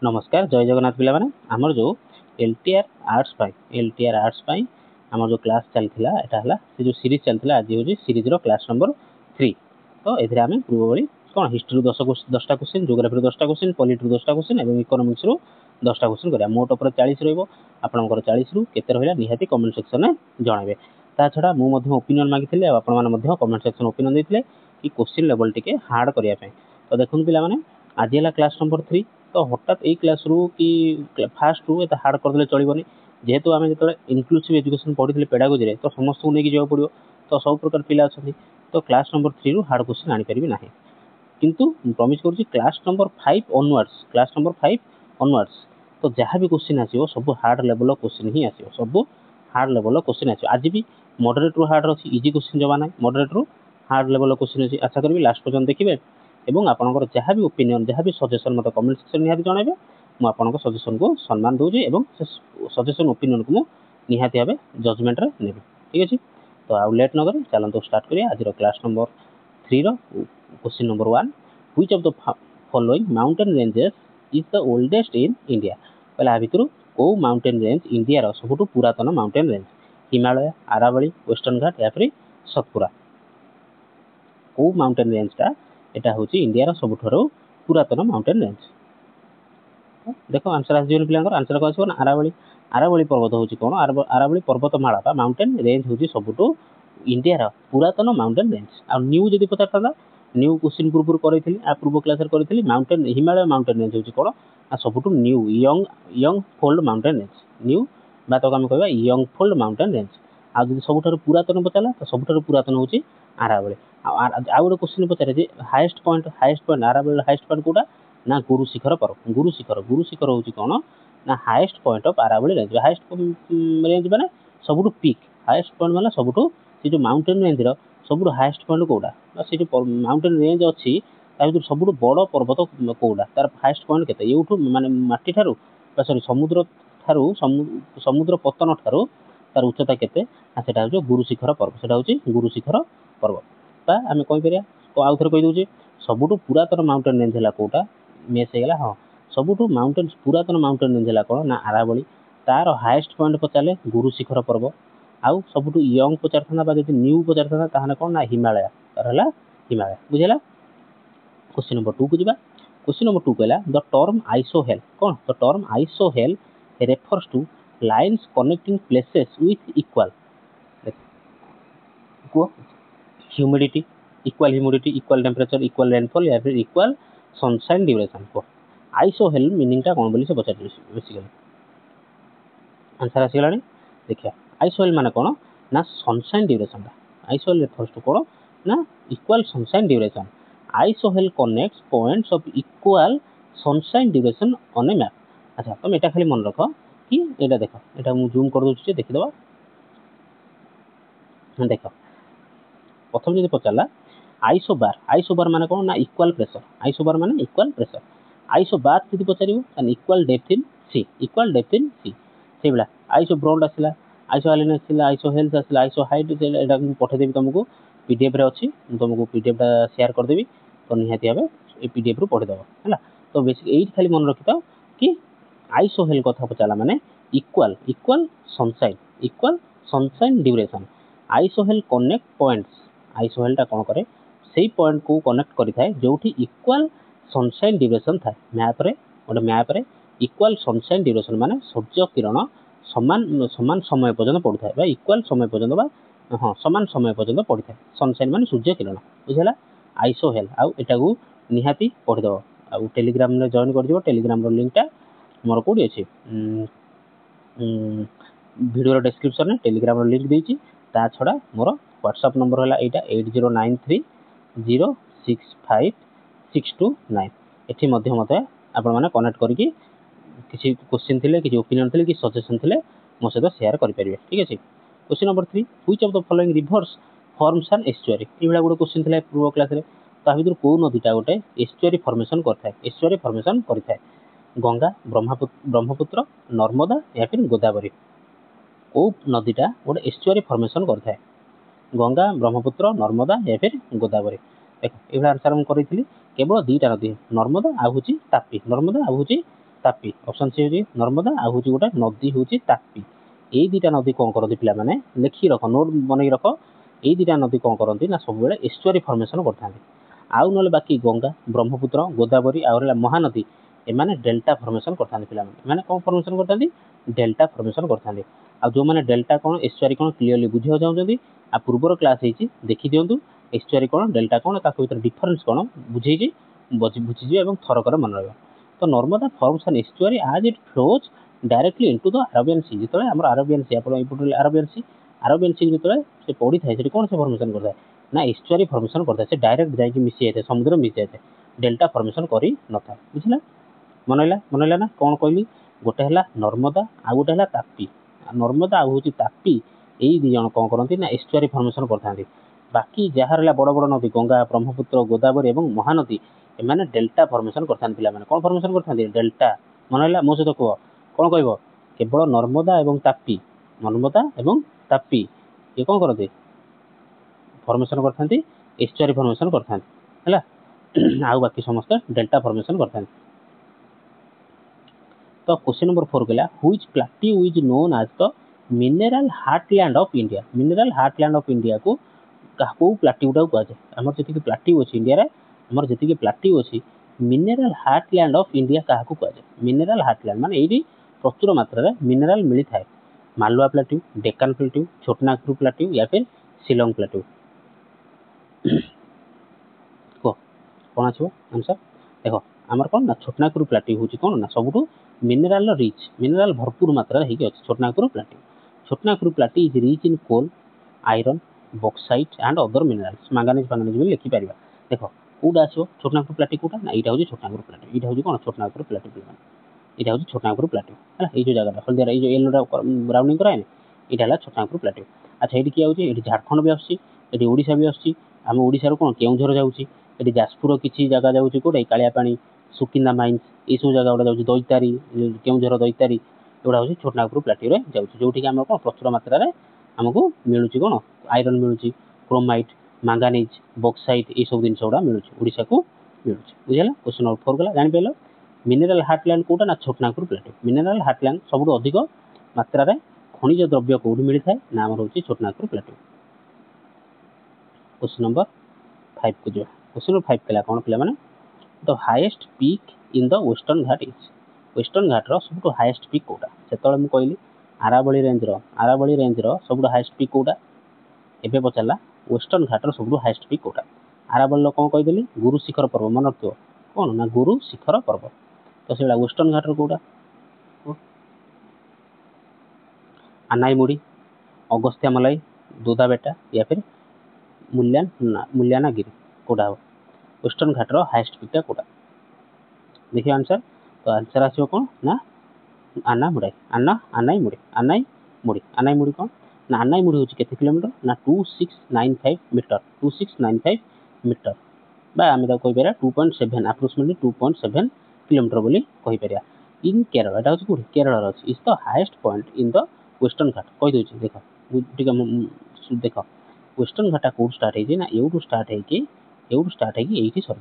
नमस्कार जय जगन्नाथ पिला माने हमर जो एलटीआर आर्ट्स पाई हमर जो क्लास चलथिला एटा हला से जो सीरीज चलथिला आज होजी सीरीज रो क्लास नंबर 3। तो एथिरे आमे पूर्व बळी कोन हिस्ट्री 10टा क्वेश्चन, ज्योग्राफी 10टा क्वेश्चन, पॉलिटी 10टा क्वेश्चन एवं इकोनॉमिक्स रो 10टा क्वेश्चन करिया। मोट ऊपर 40 रहइबो। आपनकर 40 रु केते रहइला निहाती कमेंट सेक्शन में जणाबे। ता छडा मु मध्ये ओपिनियन मागिथिले आपन माने मध्ये कमेंट सेक्शन ओपिनियन देथिले कि क्वेश्चन लेवल टिके हार्ड करिया पे। तो देखुन पिला माने आज हला क्लास नंबर 3। तो हठात यही क्लास रू कि फास्ट रू एत हार्ड करदे चलबनी जेहेतु आम जो इनक्लूसिव एजुकेशन पढ़ी पेडागोजी तो समस्त को लेकिन जावाक पड़ो। तो सब प्रकार पिला अच्छा तो क्लास नंबर 3 रु हार्ड क्वेश्चन आनीपारि ना किंतु प्रमिश करुच्ची क्लास नंबर 5 ऑनवर्ड्स तो जहाँ भी क्वेश्चन आसो सब हार्ड लेवल क्वेश्चन ही आसो सब हार्ड लेवल क्वेश्चन आसो। आज भी मॉडरेट रू हार्ड अच्छी इजी क्वेश्चन जमा ना मॉडरेट रू हार्ड लेवल क्वेश्चन अच्छी आशा करी लास्ट पर्यंत देखिए एवं आपंकर जहाँ भी ओपिनियन जहाँ भी सजेसन मतलब कमेंट सेक्शन निहाती जणाइबे। मु आपनक सजेसन को सम्मान दूची एवं सजेसन ओपिनियन को निहाती भावे जजमेंट रे नेबे। ठीक अछि। तो आउ लेट न करी चलंतो स्टार्ट करिया आज रो क्लास नंबर 3 रो question number 1 which of the following mountain ranges is the oldest in India. पहले आ भितरु को माउंटेन रेंज इंडिया रो सबटु पुरातन mountain range Himalaya, Aravalli, western Ghat या फिर सतपुरा। को माउंटेन रेंज टा एटा होची इंडिया रो सबठरो पुरातन माउंटेन रेंज। देखो आंसर आसी जन पिलांकर आंसर को आसीबो ना अरावली। अरावली पर्वत होची कोन अरावली पर्वतमाला बा माउंटेन रेंज होची सबटु इंडिया रो पुरातन माउंटेन रेंज। आ न्यू जदी पचारता न्यू क्वेश्चन पूर्व करैथिली आ पूर्व क्लास रे करैथिली माउंटेन हिमालय माउंटेन रेंज होची कोन आ सबटु new young fold mountain range new बा तो हम कहबा यंग फोल्ड माउंटेन रेंज। आ जदी सबठरो पुरातन पचाला तो सबठरो पुरातन होची अरावली। आ गोटे क्वेश्चन पचारे जे highest point Aravalli highest point कोटा ना गुरु शिखर पर्वत गुरु शिखर होची कोन ना highest point of Aravalli range. Highest range माने सबटु पीक हाईएस्ट पॉइंट माने सबटु से जो माउंटेन रेंज रो सबटु हाईएस्ट पॉइंट कोटा से जो माउंटेन रेंज अछि ता भीतर सबटु बड़ पर्वत कोटा तार हाईएस्ट पॉइंट केते एउठु माने माटी थारु सॉरी समुद्र थारु समुद्र पतन थारु तार उच्चता केते आ सेटा हो गुरु शिखर पर्वत सेटा होची गुरु शिखर पर्वत। बा आमे कोइ परिया तो आउ थर कहि दोजे सबटु पुरातन माउंटेन रेंज हला कोटा मेस हे गेला। हां सबटु माउंटेन पुरातन माउंटेन रेंज हला कोन ना अरावली तार हाईएस्ट पॉइंट पचाले गुरु शिखर पर्वत। आउ सबटु यंग पचारथना बा जदी न्यू पचारथना ताहाने कोन ना हिमालय तार हला हिमालय बुझेला। क्वेश्चन नंबर 2 को जिबा। क्वेश्चन नंबर 2 कहला द टर्म आइसोहेल कोन the term isohel refers to lines connecting places with equal को humidity equal temperature equal rainfall या फिर इक्वल सनशाइन ड्यूरेशन को आइसोहेल मीनिंग टा कोन बोली से पचार बेसिकली आंसर आसीगलानी देखिया। आइसोहेल माने कोन ना sunshine duration isohel refers to कोन ना equal sunshine duration. Isohel connects points of equal sunshine duration on a map. अच्छा तुम एटा खाली मन रखो कि एटा देखो एटा मु जूम कर दोछि देखि दबा देखो प्रथम जदि पचारला आइसोबार माने कोन ना इक्वल प्रेशर आइसोबार माने इक्वल प्रेशर। आइसोबार जदि पचारिबो तान इक्वल डेप्थ इन सी से बला आइसो ब्रॉड आसिला आइसो एलिन आसिला आइसो हेल्थ आसिला आइसो हाइट एटा मु पठे देबी तुमको पीडीएफ रे अछि मु तुमको पीडीएफ टा शेयर कर देबी तो निहाती भाबे ए पीडीएफ रो पढे दबो हैला। तो बेसिक एई खाली मन रखितो कि आइसोहेल कथा पचाला माने equal sunshine duration. Isohel connect points isohel टा कोन करे सेही पॉइंट को कनेक्ट करि थाए जोठी इक्वल सनशाइन ड्यूरेशन थाए। मैप रे इक्वल सनशाइन ड्यूरेशन माने सूर्य किरण समान समय पर्यंत पड़ुथाए बा इक्वल समय पर्यंत बा हां समान समय पर्यंत पड़ुथाए। सनशाइन माने सूर्य किरण बुझला आइसोहेल आउ एटा को निहाती पढि दबो आउ टेलीग्राम रे जॉइन कर दिबो। टेलीग्राम रो लिंक टा मोर कोडी अछि वीडियो रो डिस्क्रिप्शन रे टेलीग्राम रो लिंक देछि। ता छडा मोर व्हाट्सएप नंबर हला एटा 8093065629 एठी मध्य मते आपण माने कनेक्ट करिकि किसी क्वेश्चन थिले किसी ओपिनियन थिले कि सजेशन थिले मो सहित शेयर करि परिबे। ठीक अछि। Question number 3 which of the following rivers forms an estuary. ई बला गुड क्वेश्चन थिले पूर्व क्लास रे ता भितर को नदीटा गोटे एस्चुअरी फॉर्मेशन करथाय गंगा ब्रह्मपुत्र नर्मदा या फिर गोदावरी। को नदीटा गोटे एस्चुअरी फॉर्मेशन करथाय गंगा ब्रह्मपुत्र नर्मदा या फिर गोदावरी। देखो एभला आंसर हम करिथिली केवल दुईटा नदी नर्मदा आ होची तापी तापी ऑप्शन सी होची नर्मदा आ होची गोटे नदी होची तापी एई दुटा नदी कौन करती पिला माने लिखि रख नोट बनई रख एई दुटा नदी कौन करती ना सब बेले एस्चुआरी फॉर्मेशन करता आउ ना बाकी गंगा ब्रह्मपुत्र गोदावरी आउला महानदी एमाने डेल्टा फॉर्मेशन करता पिला माने कौन फॉर्मेशन करता डेल्टा फॉर्मेशन करता आ जो मैंने डेल्टा कौन एस्चुआरी कौन क्लीयरली बुझा चाहते आ पूर्वर क्लास होती देखी दिंतु एस्चुआरी कौन डेल्टा कौन भर डिफरेन्स कौन बुझे बुझीजे और थरकर मन रहा तो नर्मदा फॉर्म्स एन एस्चुआरी आज it flows directly into the Arabian sea जो अरेबियन सी आप अरेबियन सी जो से पड़ी थाए कौन से फॉर्मेशन करता है ना एस्चुआरी फॉर्मेशन करता है डायरेक्ट जाकि मिसी जाए समुद्र मिसी जाए डेल्टा फॉर्मेशन कर न था बुझला मनला ना कौन कहली गोटे है नर्मदा आ गोटे है तापी नर्मदा आउ तापी यही दी जन कौन करती ना एस्चुआरी फॉर्मेशन करते बाकी जहाँ रहा बड़ बड़ नदी गंगा ब्रह्मपुत्र गोदावरी और महानदी एमाने डेल्टा फॉर्मेशन करते पे कौन फॉर्मेशन करते डेल्टा मनला मो सहित कह कौन कह केवल नर्मदा और तापी नर्मदा और तापी ये कौन करते फॉर्मेशन करते एस्चुआरी फॉर्मेशन करते आउ बाकी समस्त डेल्टा फॉर्मेशन करते तो क्वेश्चन नंबर 4 कहला which plateau is known as the mineral heartland of India mineral heartland of India को कौ प्लेट्यूटा कह जाए आम जी प्लेट्यू अच्छी इंडिया आमर जी प्लेट्यू अच्छी मिनरल हार्टलैंड ऑफ इंडिया क्या कह जाए मिनरल हार्टलैंड माने ये प्रचुर मात्रा मिनरल मिलता है Malwa plateau Deccan plateau Chotanagpur plateau या फिर शिलोंग प्लेट्यू कह कौन आसो आंसर देख आमर कौन ना छोटनागपुर प्लेट्यू हूँ कौन ना सब मिनरल रिच मिनरल भरपूर मात्रा अच्छी Chotanagpur plateau Chotanagpur plateau is rich in coal iron bauxite and other minerals manganese फैंगानीज भी लिखिपर देख कौटा आसो छोटनागपुर प्लेट्यू कौटा ना यहाँ हूँ छोटनागपुर प्लेट्यू यहाँ हूँ कौन छोटनागपुर प्लेट्यू यहाँ हूँ छोटनागपुर प्लेट्यू है ये जगह हल्दिया ये येलो राउंडिंग कराए यहाँ है छोटनागपुर प्लेट्यू अच्छा ये किए आए झारखंड भी आसी ओडिशा भी आम ओडिशार कौन केउझर जाऊँगी ये जाजपुर किसी जगह जाऊँगी कौटे कालियापाणी सुकिंदा माइन्स ये सब जगह गुड़ा जाऊँगी दैतारी केउझर दैतारी एगुड़ा हूँ छोटनागपुर प्लेट्यू जाऊँगी जो आम कौन प्रचुर मात्रा आमको मिलूँ कौन आयरन मिलूँ क्रोमाइट मैंगानीज बॉक्साइट ये सब जिन गुड़ा मिलूँ ओडिशा को मिलूँ बुझेगा क्वेश्चन नंबर 4 गला जान मिनरल हार्टलैंड कौटा ना छोटनागपुर प्लेट्यू मिनरल हार्टलैंड सब अधिक मात्रा खनिज द्रव्य कौटी मिलता है ना आम हूँ छोटनागपुर प्लेट्यू क्वेश्चन नंबर 5 को जो क्वेश्चन नंबर 5 कहला कौन पे the highest peak in the western Ghat is western घाटर सब हाईएस्ट पीक कौटा से मुझे कहली आरावली रेंजर सब हाईएस्ट पीक कौटा एवं पचारा वेस्टर्न घाटर सब हाईएस्ट पीक कौटा आरावली कौन कहीदेली गुरु शिखर पर्वत मन रख कौन ना गुरु शिखर पर्वत तो से वेस्टर्न घाटर कौटा आनाईमुड़ी अगस्त्यामलाई दूधाबेटा या फिर मुल्यानागिरी कौटा हम वेस्टर्न घाटर हाईएस्ट पीकटा कौटा देखिए आंसर तो आंसर आसो कौन ना आनाईमुड़ी कौन ना आनाईमुड़ी हूँ केते किलोमीटर ना 2695 मीटर 2695 मीटर आम कहीपर 2.7 अप्रोक्सीमेटली 2.7 किलोमीटर बोली कहीपर इन केरल यहाँ हूँ केरल अच्छी is the highest point in the western Ghat कहीदे देख देख वेस्टर्न घाटा कौट स्टार्ट होती ना यूँ स्टार्ट होती सर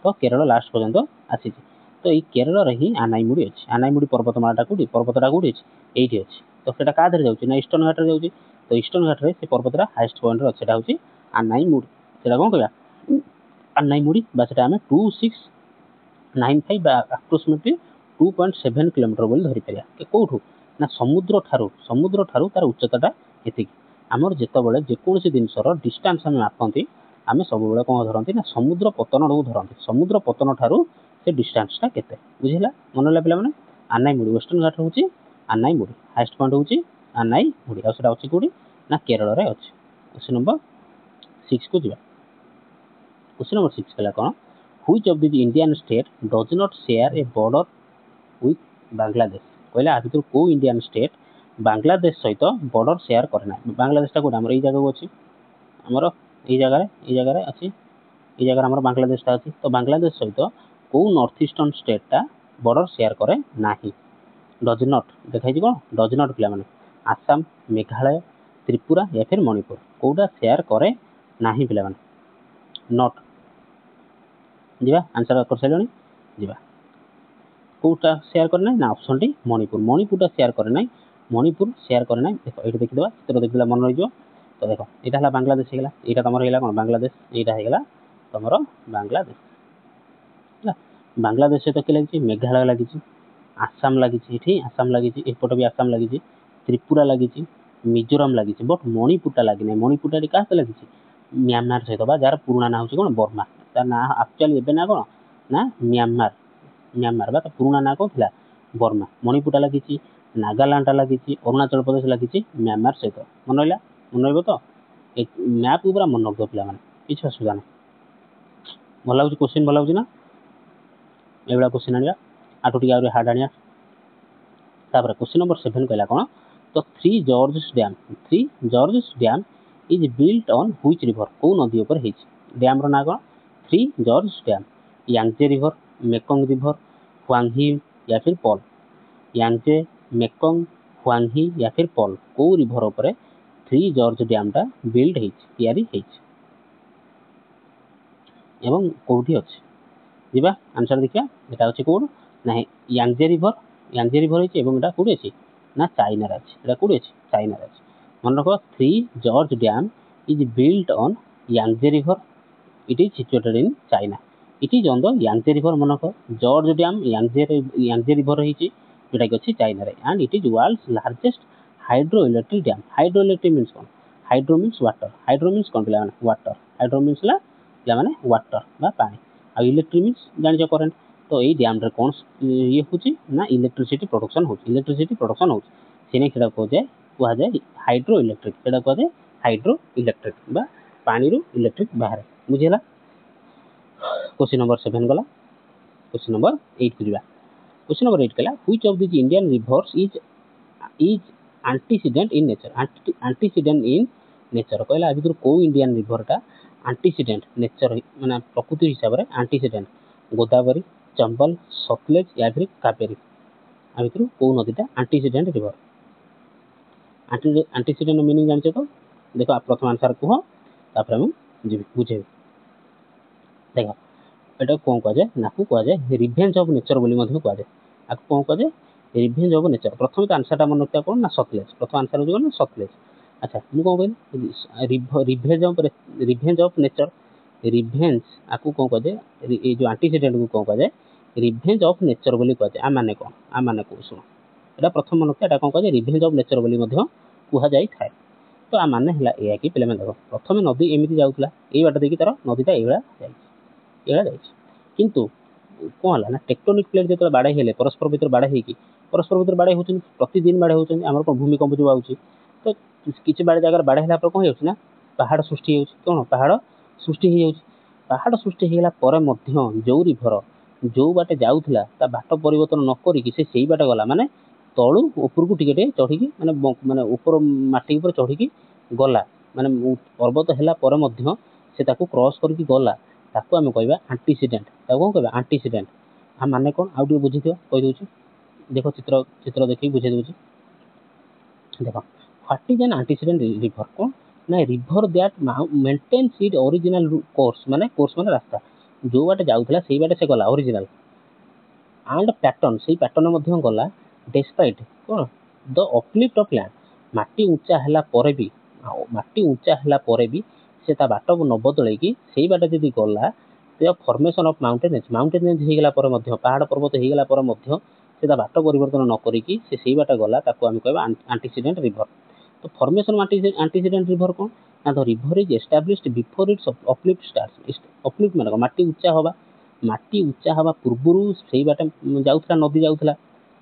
तो केरल लास्ट पर्यंत आसी तो ये केरल ही आनाईमुड़ी अच्छी आनाईमुड़ी पर्वतमाला कौटी पर्वतटा कौटी अच्छी ये अच्छी तो सेटा क्या जाऊँगी ना ईस्टर्न घाट जाऊँगी तो ईस्टर्न घाट से पर्वतटा हाईएस्ट पॉइंट अच्छे हूँ आनाईमुड़ी से कौन कह आनाईमुड़ी आम 2695 अप्रोक्सीमेटली 2.7 किलोमीटर बोली धरीपर कौटू ना समुद्र ठारू तार उच्चताटा ये आमर जितेबाला जेकोसी जिनसर डिस्टेंस आम मापती आम सब कौन धरती ना समुद्र पतन धरती समुद्र पतन ठारू से डिस्टेंसटा केते बुझेगा मन लगा पे आनाईमुड़ी वेस्टर्न घाट हूँ आनाईमुड़ी हाईएस्ट पॉइंट हूँ आनाईमुड़ी आसा अच्छी कौटी ना केरल में अच्छी क्वेश्चन नंबर 6 को जा क्वेश्चन नंबर 6 कहला कौन which of this Indian state does not share A border with Bangladesh कहला आ भर कौ इंडियन स्टेट बांग्लादेश सहित बॉर्डर शेयर करना बांग्लादेशटा कौट आम जगह अच्छी आमर ये जगह अच्छी ये जगह आम बांग्लादेशटा अच्छी तो बांग्लादेश सहित कौ north eastern strata border share करे ना डज नॉट देखाई कौन डज नॉट पे आसाम मेघालय त्रिपुरा या फिर मणिपुर कौटा शेयर करे ना पे नॉट जी आंसर कर सारे जी কোटा शेयर करे ना ऑप्शन टी मणिपुर मणिपुरटा शेयर करे ना मणिपुर शेयर करे ना देखो ये देखिदेवा चित्र देखिला मन रही तो देखो यहाँ है बांग्लादेश होगा यहाँ तुम रहा कौन बांग्लादेश यहाँ होगा तुम बांग्लादेश बांग्लादेश सहित किए लगी मेघालय लगी आसाम लगी आसाम लगी एपट भी आसाम लगी त्रिपुरा लगी मिजोराम लगी बट मणिपुरटा लगी ना मणिपुरटा क्या लगी म्यांमार सहित जार पुराणा ना हूँ कौन बर्मा तार ना एक्चुअली एवं ना कौन ना म्यांमार म्यांमार बा पुराणा ना कौन थी बर्मा मणिपुरटा लगी नागालैंड लगी अरुणाचल प्रदेश लगी म्यांमार सहित मन रहा मन रही तो मैप को पूरा मन रखिए पे किसी असुविधा ना भल लगे क्वेश्चन भल लगे ना ये क्वेश्चन आने आठू टी हार्ड आने क्वेश्चन नंबर 7 कहला कौन तो three gorge dam is built on which river कौ नदी उपर डैम रो ना कौन three gorge dam Yangtze river Mekong river Huang He या फिर पॉल यांगजे मेकंग ह्वांगही या फिर पॉल कौ रिवर उपर थ्री जॉर्ज डैमटा बिल्ड तैयारी एवं कौटी अच्छे जीवा आंसर देखा यहाँ अच्छे कौन ना यांगजे रिवर एवं कौटी अच्छे ना चाइना अच्छे कौटी अच्छे चाइना अच्छे मन रख three gorge dam is built on Yangtze river it is situated in China it is on the Yangtze river मन रख जॉर्ज डैम यांगजे रिवर रही जोटा कि अच्छी China and it is world's largest hydroelectric dam hydroelectric means कौन hydro means कौन पे water hydro means पे वाटर बा पानी आ इलेक्ट्रिक मीन्स जान करेन्ट तो ये डैम रे कौन ये हूँ इलेक्ट्रिसिटी प्रोडक्शन हो कहुए हाइड्रो इलेक्ट्रिक कहुए हाइड्रो इलेक्ट्रिक बा पानी रू इलेक्ट्रिक बाहर बुझेगा क्वेश्चन नंबर 7 गला क्वेश्चन नंबर 8 को जावा क्वेश्चन नंबर 8 कहला which of this Indian reverse is antecedent in nature कहला भितर को इंडियन रिवरटा एंटीसीडेंट नेचर माने प्रकृति हिसाब से एंटीसीडेंट गोदावरी चंबल सतलेज या फिर कावेरी आ भितर को नदीटा एंटीसीडेंट रिवर एंटीसीडेंट मीनिंग जान तो देखो प्रथम आंसर कह तापर बुझे देख यहाँ कौन कहुए ना कहुए रिभेंज ऑफ नेचर बोली कहुए आपको कौन कहुए रिभेंज ऑफ नेचर प्रथम तो आंसर मन रखा कौन ना सतलेज प्रथम आंसर हो ना सतलेज अच्छा मुझे कहली रिभेंज ऑफ नेचर रिभेंज आपको कौन कहुए ये जो एंटीसीडेंट को कौन कहुए रिभेंज ऑफ नेचर बोली कहुए आ माने कौन आ माने कौन शुण यहाँ प्रथम मन रखा कौन कहुए रिभेंज ऑफ नेचर बोली कहुए थाए तो आ माने है कि पे देख प्रथम नदी एमती जाऊला ये बाट देखिए तार नदीटा ये किंतु कौन है ना टेक्टोनिक प्लेट जो बाड़े हेले परस्पर भर बाड़े होकर बाड़े होती प्रतिदिन बाड़े होती आम कौन भूमिकंप जो आऊँगी तो किसी बाड़े जगह बाड़े है कौन हो पहाड़ सृष्टि हो कौन पहाड़ सृष्टि हो पहाड़ सृष्टि होगा जो रिभर जो बाटे जाऊला बाट परिवर्तन नक से बाट गला माने तलू ऊपर को टिके चढ़ी माने माने ऊपर माटी ऊपर चढ़ी गला माने पर्वत है से क्रॉस करके गला ताको आम कहवा एंटीसीडेंट कौन कहवा एंटीसीडेंट आ माने कौन आउ टे बुझी कहीदे देख चित्र देखिए बुझे दूसरी देख what is an antecedent river कौन ना river that maintains it original course माने रास्ता जो बाटे जाऊला से बाटे से गला ओरिजिनल एंड पैटर्न से पैटर्न गला डेस्पाइट कौन द अपलिफ्ट ऑफ लैंड माटी ऊंचा है से बाट न बदल से बाट जब गला तो फॉर्मेशन ऑफ माउंटेन होगला पहाड़ पर्वत होगला से बाट परिवर्तन न करी से बाट गला आम कह एंटीसीडेंट रिभर तो फॉर्मेशन एंटीसीडेंट रिभर कौन ना the river is established before it's uplift starts uplift माने माटी ऊंचा हवा पूर्व से बाट जाऊला नदी जाऊला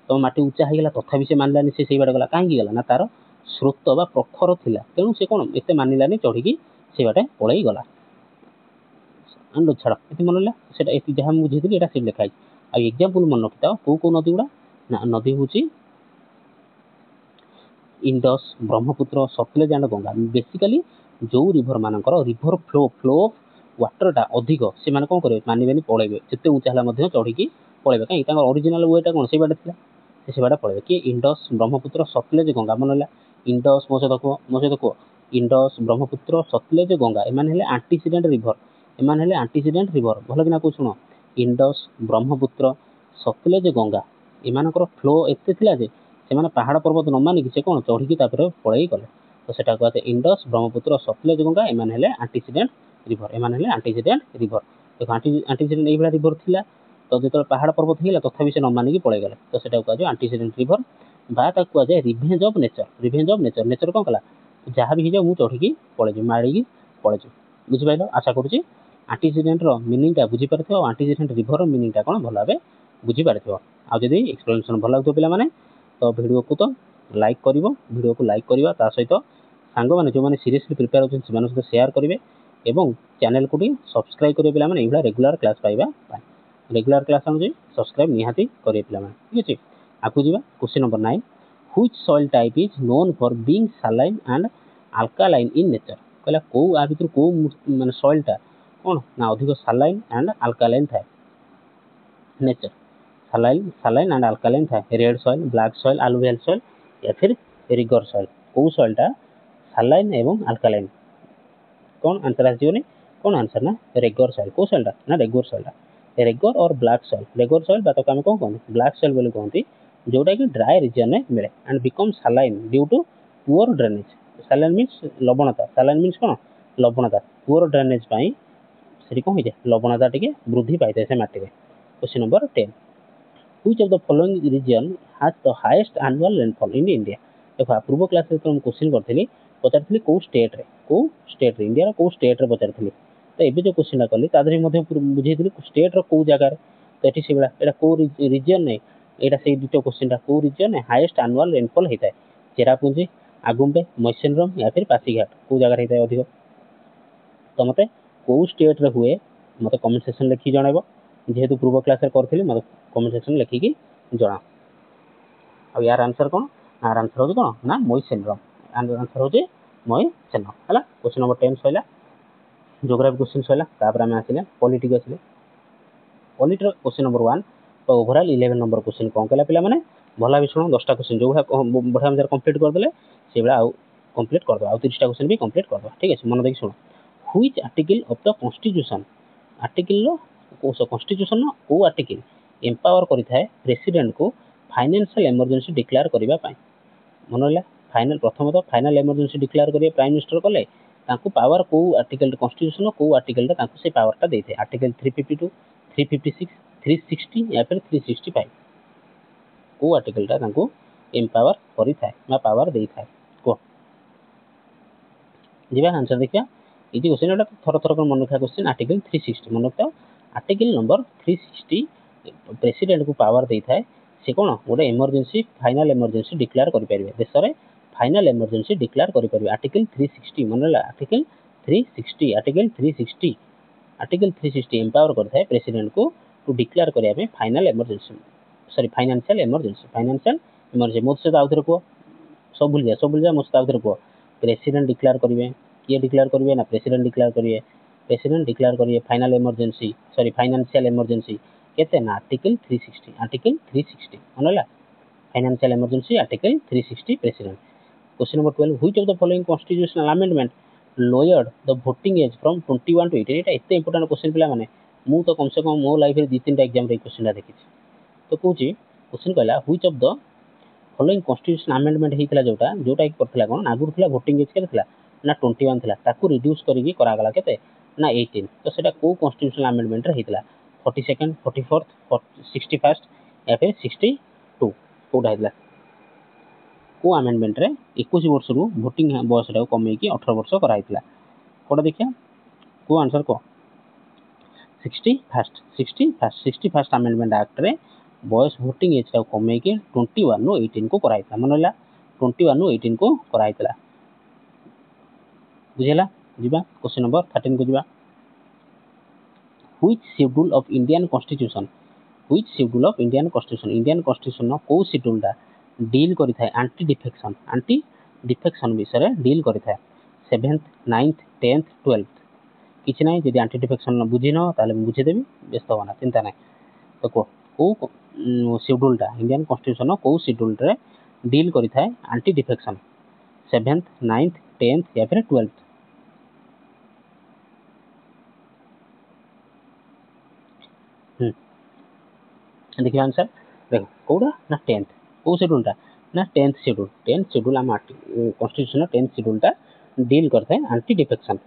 तो माटी ऊंचा होगला तथापि से मानलानी से बाट गला कहीं गला ना तार स्रोत बा प्रखर थिला तेणु से कौन एत मानिलानी चढ़ी से बाटे पलि गला छाड़ ये मन है जहाँ मुझे बुझेदी ये लिखाई आ एग्जाम्पल मन रखी था कौ नदी गुड़ा ना नदी हूँ इंडस ब्रह्मपुत्र सतलेज एंड गंगा बेसिकली जो रिभर मानकर रिभर फ्लो ऑफ वाटरटा अधिक से मैंने कौन करेंगे मानवे पलैबे जिते ऊँचा है चढ़ी पलैबे कहीं ओरिजिनल वेटा कौन से बाटे थी से बाटे पलैबे कि इंडस ब्रह्मपुत्र सतलेज गंगा मन है इंडस मो सहित कह इंडस ब्रह्मपुत्र सतलेज गंगा एमान हेले एंटीसीडेंट रिभर भल कि ना शुण इंडस ब्रह्मपुत्र सतलेज गंगा ଏମାନଙ୍କର ଫ୍ଲୋ ଏତେ ଥିଲା ଯେ ସେମାନେ ପାହାଡ଼ ପର୍ବତ ନ ମାନିକି ସେ କ'ଣ ଚଢ଼ିକି ତାପରେ ପଳେଇ ଗଲେ। ତ ସେଟା କୁହାଯାଏ ଇଣ୍ଡସ୍, ବ୍ରହ୍ମପୁତ୍ର, ସତଲେଜ, ଗଙ୍ଗା ଏମାନେ ହେଲେ ଆଣ୍ଟିସିଡେଣ୍ଟ ରିଭର। ଏମାନେ ହେଲେ ଆଣ୍ଟିସିଡେଣ୍ଟ ରିଭର। ଦେଖ ଆଣ୍ଟିସିଡେଣ୍ଟ ଏଇଭଳିଆ ରିଭର ଥିଲା। ତ ଯେତେବେଳେ ପାହାଡ଼ ପର୍ବତ ହେଇଗଲା ତଥାପି ସେ ନ ମାନିକି ପଳେଇଗଲେ। ତ ସେଟାକୁ କୁହାଯାଏ ଆଣ୍ଟିସିଡେଣ୍ଟ ରିଭର ବା ତାକୁ କୁହାଯାଏ revenge of nature. Revenge of nature. Nature କ'ଣ କଲା, ଯାହା ବି ହେଇଯାଉ ମୁଁ ଚଢ଼ିକି ପଳେଇଯିବି, ମାଡ଼ିକି ପଳେଇଯିବି। ବୁଝିପାରିଲ? ଆଶା କରୁଛି ଆଣ୍ଟିସିଡେଣ୍ଟର ମିନିଂଟା ବୁଝିପାରିଥିବ ଆଉ ଆଣ୍ଟିସିଡେଣ୍ଟ ରିଭରର ମିନିଂଟା କ'ଣ ଭଲ ଭାବେ ବୁଝିପାରିଥିବ। ଆଉ ଯଦି ଏକ୍ସପ୍ଲେନେସନ୍ ଭଲ ଲାଗୁଥିବ ପିଲାମାନେ ତ ଭିଡ଼ିଓକୁ ତ ଲାଇକ୍ କରିବ, ଭିଡ଼ିଓକୁ ଲାଇକ୍ କରିବା ତା ସହିତ ସାଙ୍ଗମାନେ ଯେଉଁମାନେ ସିରିୟସଲି ପ୍ରିପେୟାର ହେଉଛନ୍ତି ସେମାନଙ୍କ ସହିତ ସେୟାର କରିବେ ଏବଂ ଚ୍ୟାନେଲକୁ ଟିକେ ସବସ୍କ୍ରାଇବ୍ କରିବେ ପିଲାମାନେ ଏଇଭଳିଆ ରେଗୁଲାର କ୍ଲାସ୍ ପାଇବା ପାଇଁ। ରେଗୁଲାର କ୍ଲାସ୍ ଆଣୁଛି ସବସ୍କ୍ରାଇବ୍ ନିହାତି କରିବେ ପିଲାମାନେ। ଠିକ୍ ଅଛି, ଆଗକୁ ଯିବା। Question number 9, which soil type is known for being saline and alkaline in nature. କହିଲା କେଉଁ ଆ ଭିତରୁ କେଉଁ ମାନେ ସଏଲ୍ଟା କ'ଣ ନା ଅଧିକ ସାଲାଇନ୍ ଆଣ୍ଡ ଆଲକାଲାଇନ୍ ଥାଏ ନେଚର। ସାଲାଇନ୍ ଆଣ୍ଡ ଆଲକାଲାଇନ୍ ଥାଏ। Red soil, black soil, alluvial soil या फिर रिगर सॉइल। କେଉଁ ସଏଲ୍ଟା ସାଲାଇନ୍ ଏବଂ ଆଲକାଲାଇନ୍? କ'ଣ ଆନ୍ସର ଆସିଯିବନି? କ'ଣ ଆନ୍ସର ନା ରେଗର ସଏଲ୍। କେଉଁ ସଏଲ୍ଟା ନା ରେଗର ସଏଲ୍ଟା। Regur or black soil. Regur soil ବା ତାକୁ ଆମେ କ'ଣ କହନ୍ତି ବ୍ଲାକ୍ ସଏଲ୍ ବୋଲି କହନ୍ତି, ଯେଉଁଟାକି ଡ୍ରାଏ ରିଜିଅନ୍ରେ ମିଳେ and become saline due to poor drainage. Saline means ଲବଣତା। ସାଲାଇନ୍ ମିନ୍ସ କ'ଣ ଲବଣତା। ପୁଅର୍ ଡ୍ରେନେଜ୍ ପାଇଁ ସେଠି କ'ଣ ହେଇଯାଏ ଲବଣତା ଟିକେ ବୃଦ୍ଧି ପାଇଥାଏ ସେ ମାଟିରେ। Question number 10, which of the following region has the highest annual rainfall in India? ଦେଖ ପୂର୍ବ କ୍ଲାସରେ ଯେତେବେଳେ ମୁଁ କ୍ୱେଶ୍ଚିନ୍ କରିଥିଲି ପଚାରିଥିଲି କେଉଁ ଷ୍ଟେଟ୍ରେ ଇଣ୍ଡିଆର କେଉଁ ଷ୍ଟେଟ୍ରେ ପଚାରିଥିଲି। ତ ଏବେ ଯେଉଁ କ୍ୱେଶ୍ଚିନ୍ଟା କଲି ତା ଦେହରେ ମଧ୍ୟ ବୁଝେଇଥିଲି ଷ୍ଟେଟ୍ର କେଉଁ ଜାଗାରେ। ତ ଏଠି ସେଇଭଳିଆ ଏଇଟା କେଉଁ ରିଜିଅନ୍ ନାହିଁ, ଏଇଟା ସେଇ ଦ୍ୱିତୀୟ କ୍ୱେଶ୍ଚିନ୍ଟା କେଉଁ ରିଜିଅନ୍ ହାଇଏଷ୍ଟ ଆନୁଆଲ୍ ରେନଫଲ୍ ହେଇଥାଏ। ଚେରାପୁଞ୍ଜି, ଆଗୁମ୍ବେ, ମୈସିନରମ୍ या फिर ପାସିଘାଟ କେଉଁ ଜାଗାରେ ହେଇଥାଏ ଅଧିକ। ତ ମୋତେ କେଉଁ ଷ୍ଟେଟ୍ରେ ହୁଏ ମୋତେ କମେଣ୍ଟ ସେକ୍ସନ୍ ଲେଖିକି ଜଣାଇବ। ଯେହେତୁ ପୂର୍ବ କ୍ଲାସରେ କରିଥିଲି ମୋତେ କମେଣ୍ଟ ସେକ୍ସନ୍ ଲେଖିକି ଜଣାଅ। ଆଉ ୟାର ଆନ୍ସର କ'ଣ? ଆର ଆନ୍ସର ହେଉଛି କ'ଣ ନା ମୈସିନରମ୍। ଆନ୍ସର ହେଉଛି ମୈସିନରମ୍ ହେଲା। କ୍ୱେଶ୍ଚିନ୍ ନମ୍ବର 10 ସରିଲା। ଜୋଗ୍ରାଫି କ୍ୱେଶ୍ଚିନ୍ ସରିଲା। ତାପରେ ଆମେ ଆସିଲେ ପଲିଟିକୁ ଆସିଲେ। ପଲିଟିର କ୍ୱେଶ୍ଚିନ୍ ନମ୍ବର 1 ତ ଓଭରାଲ୍ 11 ନମ୍ବର କ୍ୱେଶ୍ଚିନ୍ କ'ଣ କହିଲା ପିଲାମାନେ ଭଲ ଭାବେ ଶୁଣ। 10ଟା କ୍ୱେଶ୍ଚିନ୍ ଯେଉଁଭଳିଆ ବଢ଼ିଆ ମଜାରେ କମ୍ପ୍ଲିଟ୍ କରିଦେଲେ ସେଇଭଳିଆ ଆଉ କମ୍ପ୍ଲିଟ୍ କରିଦେବା। ଆଉ 30ଟା କ୍ୱେଶ୍ଚିନ୍ ବି କମ୍ପ୍ଲିଟ୍ କରିଦେବା। ଠିକ୍ ଅଛି, ମନ ଦେଇକି ଶୁଣ। Which article of the constitution, ଆର୍ଟିକଲ୍ର କନଷ୍ଟିଟ୍ୟୁସନ୍ର କେଉଁ ଆର୍ଟିକଲ୍ ଏମ୍ପାୱାର କରିଥାଏ ପ୍ରେସିଡେଣ୍ଟକୁ ଫାଇନାନ୍ସିଆଲ୍ ଏମର୍ଜେନ୍ସି ଡିକ୍ଲେୟାର କରିବା ପାଇଁ। ମନେ ରହିଲା ପ୍ରଥମତଃ ଫାଇନାଲ୍ ଏମର୍ଜେନ୍ସି ଡିକ୍ଲେୟାର କରିବେ ପ୍ରାଇମ୍ ମିନିଷ୍ଟର କଲେ ତାଙ୍କୁ ପାୱାର କେଉଁ ଆର୍ଟିକଲ୍ କନଷ୍ଟିଟ୍ୟୁସନ୍ର କେଉଁ ଆର୍ଟିକଲ୍ଟା ତାଙ୍କୁ ସେ ପାୱାରଟା ଦେଇଥାଏ। ଆର୍ଟିକଲ୍ 352, 356, 360 या फिर 365 କେଉଁ ଆର୍ଟିକଲ୍ଟା ତାଙ୍କୁ ଏମ୍ପାୱାର କରିଥାଏ ବା ପାୱାର ଦେଇଥାଏ କୁହ। ଯିବା ଆନ୍ସର ଦେଖିବା। ଏଇ ଯେଉଁ କ୍ୱେଶ୍ଚିନ୍ ଏଟା ଥର ମନେ ରଖିବା କ୍ୱେଶ୍ଚିନ୍। ଆର୍ଟିକଲ୍ 360 ମନେ ରଖିଥାଅ। ଆର୍ଟିକଲ୍ ନମ୍ବର 360 ପ୍ରେସିଡେଣ୍ଟକୁ ପାୱାର ଦେଇଥାଏ ସେ କ'ଣ ଗୋଟେ ଏମର୍ଜେନ୍ସି ଫାଇନାଲ୍ ଏମର୍ଜେନ୍ସି ଡିକ୍ଲେୟାର କରିପାରିବେ। ଦେଶରେ ଫାଇନାଲ୍ ଏମର୍ଜେନ୍ସି ଡିକ୍ଲେୟାର କରିପାରିବେ। ଆର୍ଟିକଲ୍ 360 ମନେ ରହିଲା। ଆର୍ଟିକଲ୍ 360 ଏମ୍ପାୱାର କରିଥାଏ ପ୍ରେସିଡେଣ୍ଟକୁ ଟୁ ଡିକ୍ଲେୟାର କରିବା ପାଇଁ ଫାଇନାଲ୍ ଏମର୍ଜେନ୍ସି ଫାଇନାନ୍ସିଆଲ୍ ଏମର୍ଜେନ୍ସି ମୋ ସହିତ ଆଉଥରେ କୁହ। ସବୁ ଭୁଲିଯା ମୋ ସହିତ ଆଉଥରେ କୁହ। ପ୍ରେସିଡେଣ୍ଟ ଡିକ୍ଲେୟାର କରିବେ। କିଏ ଡିକ୍ଲେୟାର କରିବେ ନା ପ୍ରେସିଡେଣ୍ଟ ଡିକ୍ଲେୟାର କରିବେ। ପ୍ରେସିଡେଣ୍ଟ ଡିକ୍ଲେୟାର କରିବେ ଫାଇନାନ୍ସିଆଲ୍ ଏମର୍ଜେନ୍ସି କେତେ ନା ଆର୍ଟିକଲ୍ 360 ମନେ ହେଲା। Financial emergency article 360 president. Question number 12, which of the following constitutional amendment lowered the voting age from 21 to 18। ଏଇଟା ଏତେ ଇମ୍ପୋର୍ଟାଣ୍ଟ କ୍ୱେଶ୍ଚିନ୍ ପିଲାମାନେ ମୁଁ ତ କମ୍ ସେ କମ୍ ମୋ ଲାଇଫରେ 2-3ଟା ଏକ୍ଜାମ୍ରେ ଏଇ କ୍ୱେଶ୍ଚିନ୍ଟା ଦେଖିଛି। ତ କହୁଛି କ୍ୱେଶ୍ଚିନ୍ କହିଲା which of the following constitution amendment ହେଇଥିଲା ଯୋଉଟା କି କରିଥିଲା କ'ଣ ଆଗରୁ ଥିଲା ଭୋଟିଂ ଏଜ୍ କେତେ ଥିଲା ନା 21 ଥିଲା, ତାକୁ ରିଡ୍ୟୁସ୍ କରିକି କରାଗଲା କେତେ ନା 18। ତ ସେଇଟା କେଉଁ କନଷ୍ଟିଟ୍ୟୁସନାଲ୍ ଆମେଣ୍ଡମେଣ୍ଟରେ ହେଇଥିଲା 42nd, 44th, 61st या फिर 62 କେଉଁଟା ହେଇଥିଲା? କେଉଁ ଆମେଣ୍ଡମେଣ୍ଟରେ 21 ବର୍ଷରୁ ଭୋଟିଂ ବୟସଟାକୁ କମେଇକି 18 ବର୍ଷ କରାହେଇଥିଲା? କେଉଁଟା ଦେଖିବା, କେଉଁ ଆନ୍ସର କୁହ। 61st ଆମେଣ୍ଡମେଣ୍ଟ ଆକ୍ଟରେ ବୟସ ଭୋଟିଂ ଏଜ୍ଟାକୁ କମେଇକି 21ରୁ 18କୁ କରାହେଇଥିଲା। ମନେ ରହିଲା 21ରୁ 18କୁ କରାହେଇଥିଲା। ବୁଝିହେଲା। ଯିବା କ୍ୱେଶ୍ଚିନ୍ ନମ୍ବର 13କୁ ଯିବା। Which schedule of Indian constitution Indian କନଷ୍ଟିଟ୍ୟୁସନ୍ର କେଉଁ ସିଡ୍ୟୁଲ୍ଟା ଡିଲ୍ କରିଥାଏ ଆଣ୍ଟି ଡିଫେକ୍ସନ୍ ବିଷୟରେ ଡିଲ୍ କରିଥାଏ। 7th, 9th, 10th, 12th କିଛି ନାହିଁ। ଯଦି ଆଣ୍ଟି ଡିଫେକ୍ସନ୍ ବୁଝିନ ତାହେଲେ ମୁଁ ବୁଝିଦେବି, ବ୍ୟସ୍ତ ହେବନା, ଚିନ୍ତା ନାହିଁ। ତ କୁହ କେଉଁ ସିଡ୍ୟୁଲ୍ଟା ଇଣ୍ଡିଆନ୍ କନଷ୍ଟିଟ୍ୟୁସନ୍ର କେଉଁ ସିଡ୍ୟୁଲ୍ରେ ଡିଲ୍ କରିଥାଏ anti defection. 7th, 9th, 10th या फिर 12th। ଦେଖିବା ଆନ୍ସର। देख कौटा ना 10th कौ शेड्यूलटा ना 10th शेड्यूल आम कन्स्टिट्यूशन 10th शेड्यूलटा डील करते हैं anti defection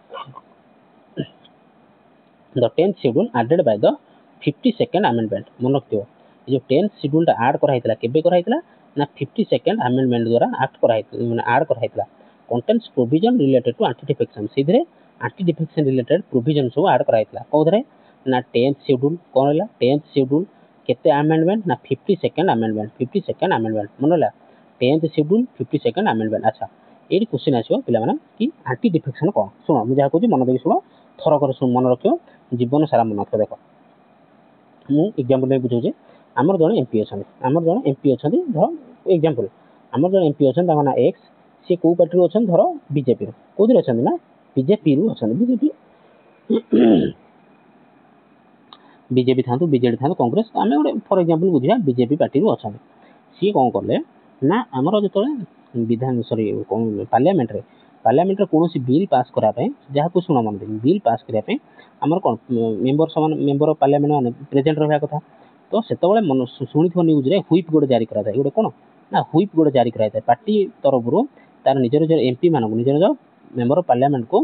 the 10th schedule added by the 52nd amendment मन रखियो जो 10th शेड्यूलटा ऐड कराइतला केबे कराइतला ना 52nd अमेंडमेंट द्वारा एक्ट कराइतला माने ऐड कराइतला contains provision related to anti defection सीधे एंटी डिफेक्शन रिलेटेड प्रोविजन सब ऐड कराइतला कोदरे ना 10th शेड्यूल कोन होला 10th शेड्यूल केते अमेंडमेंट ना 52nd अमेंडमेंट मन होला 10th शेड्यूल 52nd अमेंडमेंट अच्छा एडी क्वेश्चन आछो पिला माने कि एंटी डिफेक्शन कोन सुनो मु जा कहूची मन देकी सुनो थरो कर सुन मन रखियो जीवन सारा मन रखियो देखो मु एग्जांपल ले बुझो जे हमर जण एमपी अछन धर एग्जांपल हमर जण एमपी अछन ताको ना एक्स से को पार्टी रो अछन धर बीजेपी रो कोदि अछन ना बीजेपी रो अछन बीजेपी थांतु बीजेडी थांतु कांग्रेस आमे गोटे फॉर एग्जांपल बुझिया बीजेपी पार्टी रो अछन सी कोन करले ना हमर जतले विधान सॉरी पार्लियामेंट रे कोनोसी बिल पास करा पे जहा को सुनो मन बिल पास करा पे हमर कोन मेंबर समान मेंबर ऑफ पार्लियामेंट माने प्रेजेंट रहया कथा तो सेतबेले मन सुनिथो न्यूज रे हुइप गोटे जारी करा जाय गोटे कोन ना हुइप गोटे जारी करा जाय पार्टी तरफरो तार निजर जो एमपी मानक निजर जो मेंबर ऑफ पार्लियामेंट को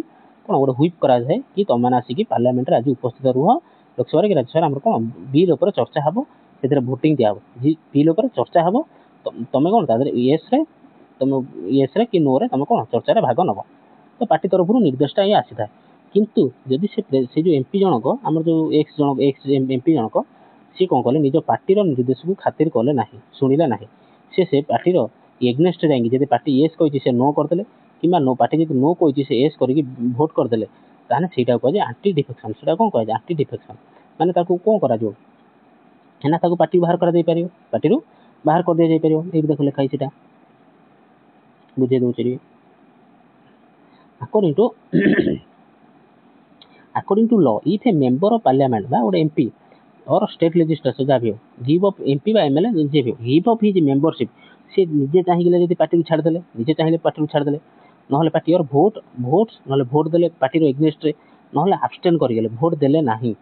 कोन गोटे हुइप करा जाय कि तुम माने आसी कि पार्लियामेंट रे आज उपस्थित रुह लोकसभा रे राज्यसभा हमर कोन बिल ऊपर चर्चा हबो सेतरे वोटिंग दिया हबो जी बिल ऊपर चर्चा हबो तमे कोन तादर यस रे कि नो रे तमे कोन चर्चा रे भाग नबो तो पार्टी तरफरो निर्देशटा ये आसी था किंतु जदि से जो एमपी जनक हमर जो एक्स एमपी जनक सी कोन कले निज पार्टी रो निर्देश को खातिर कले नाही सुनिला नाही से पार्टी रो एग्नेस्ट जाई जदि पार्टी यस कहि से नो कर देले किमा नो पार्टी जदि नो कहि से यस करि वोट कर देले ताने सेटा को जे एंटी डिफेक्शन सेटा कोन कहि एंटी डिफेक्शन माने ताको कोन करा जो हेना ताको पार्टी बाहर करा दे पारियो पार्टी रो बाहर कर दे जाई पारियो एक देखले खाइ सेटा बुझे दो चली according to law if a member of parliament ba or mp or state legislature जा भी give up mp बा एमएलए जे भी give up his membership से निजे चाहि गेले जदी पार्टी को छाड़ देले निजे चाहिले पार्टी को छाड़ देले नहले पार्टी और वोट नहले वोट देले पार्टी रो एग्नेस्ट रे नहले abstain कर गेले वोट देले नाही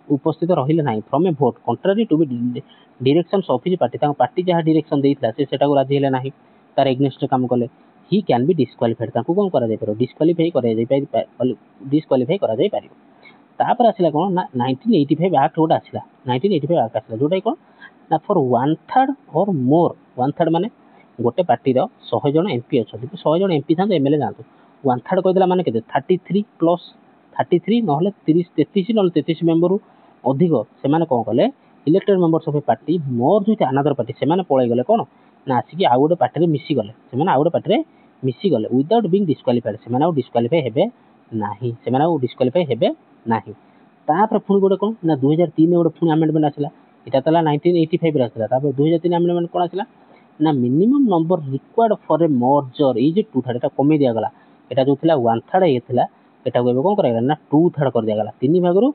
उपस्थित रहिले नाही from A vote contrary to be directions of his party ता पार्टी जहा डायरेक्शन देइतला से सेटा को राजी हेले नाही तार एग्नेस्ट काम करले ही कैन बी डिस्क्वालिफाइड ताको कोन करा जाय पारो डिस्क्वालिफाई करा जाय पारियो तापर आसिला कोन ना 1985 एक्ट गोटा आसिला 1985 एक्ट आसिला जोटा कोन ना फॉर 1/3 और मोर 1/3 माने गोटे पार्टी रो 100 जन एमपी अछथि 100 जन एमपी थांतो एमएलए जानतो 1/3 कहि देला माने केते 33 प्लस 33 नहले 30 33 नहले 33 मेंबर अधिक से माने कोन कले elected members of a party मोर जो अनदर पार्टी से माने पळै गले कोन ना आसी आ गोटे पार्टी रे मिसी गले से माने आ गोटे पार्टी रे मिसी गले विदाउट बीइंग डिस्क्वालिफाइड से माने डिस्क्वालिफाई हेबे नाही से माने डिस्क्वालिफाई हेबे नाही तापर पुनी गोटे कोन ना 2003 गोटे पुनी अमेंडमेंट आसिला एटा तला 1985 रे आसिला तापर 2003 अमेंडमेंट कोन आसिला ना minimum number required for a merger is 2/3 एटा कमी दिया गला एटा जो थिला 1/3 ए थिला एटा को कोन करा ना 2/3 कर दिया गला 3 भाग रो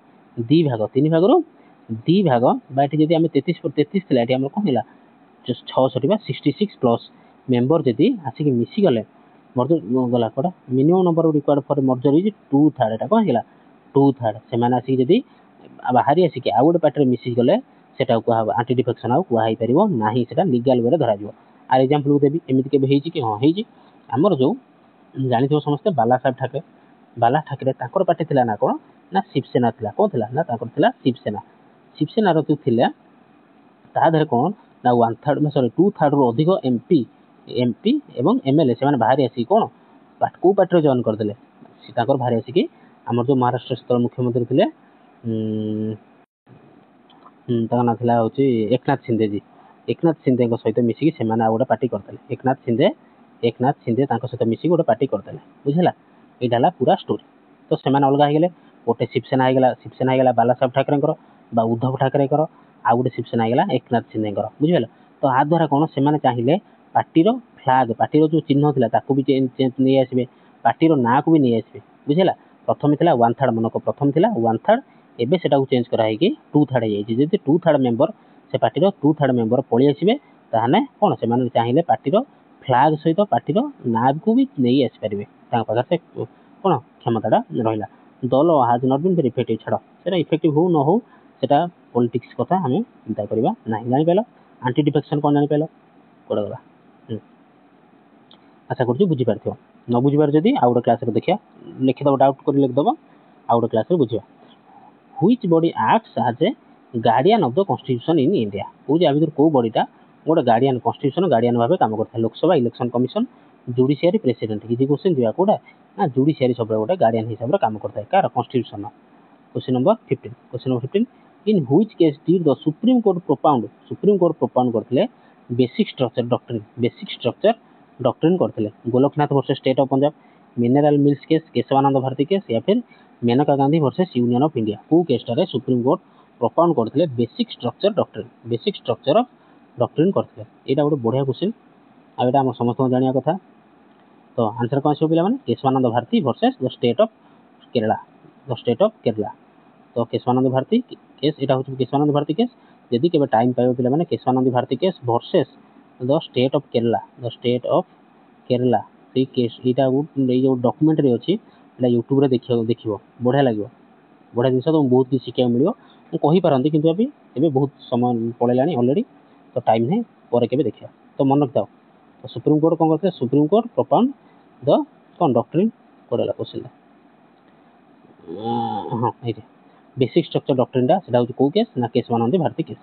2 भाग बाटी जदी हम 33 थिला एटी हम कोन हिला 66 बा 66 प्लस मेंबर जदी आसी कि मिसी गले मर्जर गला कोडा minimum number required for merger is 2/3 एटा कोन हिला 2/3 से माने आसी जदी बाहरी आसी कि आ गोटे पार्टी रे मिसी गले सेटा को एंटी डिफेक्शन आ को हाई परिबो नाही सेटा लीगल वे रे धरा जिवो आ एग्जांपल देबी एमिति के हेई कि हां हेई हमर जो जानि थो समस्त बाला साहब ठाकरे ताकर पार्टी थिला ना कोन ना शिवसेना थिला कोन थिला ना ताकर थिला शिवसेना रो तु थिला ता धरे कोन ना 1/3 में सॉरी 2/3 रो अधिक एमपी एवं एमएलए से माने बाहरी आसी कोन को पार्टी रे जॉइन कर देले सी ताकर बाहरी आसी कि हमर जो महाराष्ट्र स्तर मुख्यमंत्री थिले ता ना थिला होची एकनाथ शिंदे को सहित मिसी कि से माने आ गोटे पार्टी करतले एकनाथ शिंदे ताको सहित मिसी गोटे पार्टी करतले बुझला एडाला पूरा स्टोरी तो से माने अलगा हे गेले गोटे शिवसेना हे गेला बाला साहब ठाकरे बा उद्धव ठाकरे आ गोटे शिवसेना हे गेला एकनाथ शिंदे बुझिगला तो आ द्वारा कोन से माने चाहिए पार्टी रो फ्लैग पार्टी रो जो चिन्ह थिला ताको भी चेंज नै आसीबे पार्टी रो ना को भी नै आसीबे बुझिला प्रथम थिला 1/3 मनक प्रथम थिला 1/3 एबे सेटा को चेंज करा है कि 2/3 जाई जे जदी 2/3 मेंबर से पार्टी रो 2/3 मेंबर पळि आसीबे ताहाने कोन से माने चाहिए पार्टी रो फ्लैग सहित पार्टी रो ना को भी नै आसी परिबे ता पगार से कोन क्षमताडा रहिला दल हाज नॉट बीन इफेक्टिव छाड़ सेटा इफेक्टिव हो न हो सेटा पॉलिटिक्स कथा हमें चिंता करबा नाही जानि पेला आंटी डिफेक्शन कौन जानी पाइल कोड गला आशा करूँ बुझी पार न बुझीबार जदि आउ गोटे क्लास देखिए लिखिदेव डाउट कर लिखिदेव आउ गोटे क्लास बुझा which body acts as a guardian of the constitution in India कौन या भर कौ बॉडीटा गोटे गार्डियन कॉन्स्टिट्यूशन गार्डियन भाव काम करता है Lok Sabha election commission judiciary president easy question दिया कौटा ना जुडिशियरी सब गोटे गार्डियन हिसाब से काम करता है कार constitution question number 15 in which case did the supreme court propound करते बेसिक स्ट्रक्चर डॉक्ट्रिन करते Golaknath versus state of Punjab mineral mills case Keshavananda Bharati case या फिर Maneka Gandhi versus union of India को केसटारे सुप्रीम कोर्ट प्रोपाउंड करते बेसिक स्ट्रक्चर ऑफ डॉक्ट्रिन करते यहाँ गोटे बढ़िया क्वेश्चन आम समस्त जाना कथा तो आंसर कौन आसो पे Keshavananda Bharati versus the state of Kerala तो केशवानंद भारती केस यहाँ हूँ केशवानंद भारती केस यदि के टाइम पाइबे पे Keshavananda Bharati case versus the state of Kerala से केस यहाँ जो डॉक्यूमेंट्री अच्छी यूट्यूब देख बढ़िया लगे बढ़िया जिन तुम बहुत किसी शिक्षा मिले मुझे पारती कि अभी बहुत समय पड़ेगा अलरेडी तो टाइम नहीं पर के देखा तो मन रखी था तो सुप्रीम कोर्ट कौन करते सुप्रीम कोर्ट प्रोपाउंड द कौन डॉक्ट्रिन पड़ेगा क्वेश्चन हाँ ये बेसिक स्ट्रक्चर डॉक्ट्रिनटा से कौ केस ना केशवानंद भारती केस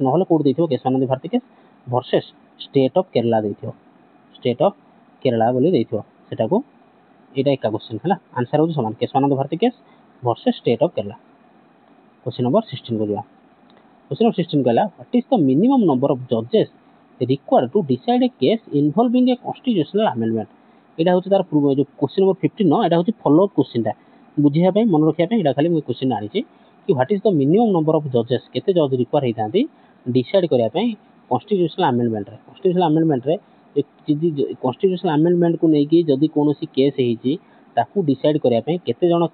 ना कौट दे Keshavananda Bharati case versus state of Kerala बोली सेटा को यहाँ एका क्वेश्चन है आंसर हूँ सामान Keshavananda Bharati case versus state of Kerala question number 16 को जा क्वेश्चन नंबर 16 कहला what is the minimum number of जजेस required to decide a case involving a constitutional amendment यहाँ हूँ तार पूर्व जो क्वेश्चन नंबर 15 यहाँ हूँ फॉलो अप क्वेश्चन बुझाई मन रखा यहाँ खाली मुझे क्वेश्चन आनी कि what is the minimum number of जजेस केते जज रिक्वायर होता है डिसाइड करने कॉन्स्टिट्यूशनल अमेंडमेंट कॉन्स्टिट्यूशनल अमेंडमेंट को लेकिन जदि कौन केस हो डिसाइड करने केते जन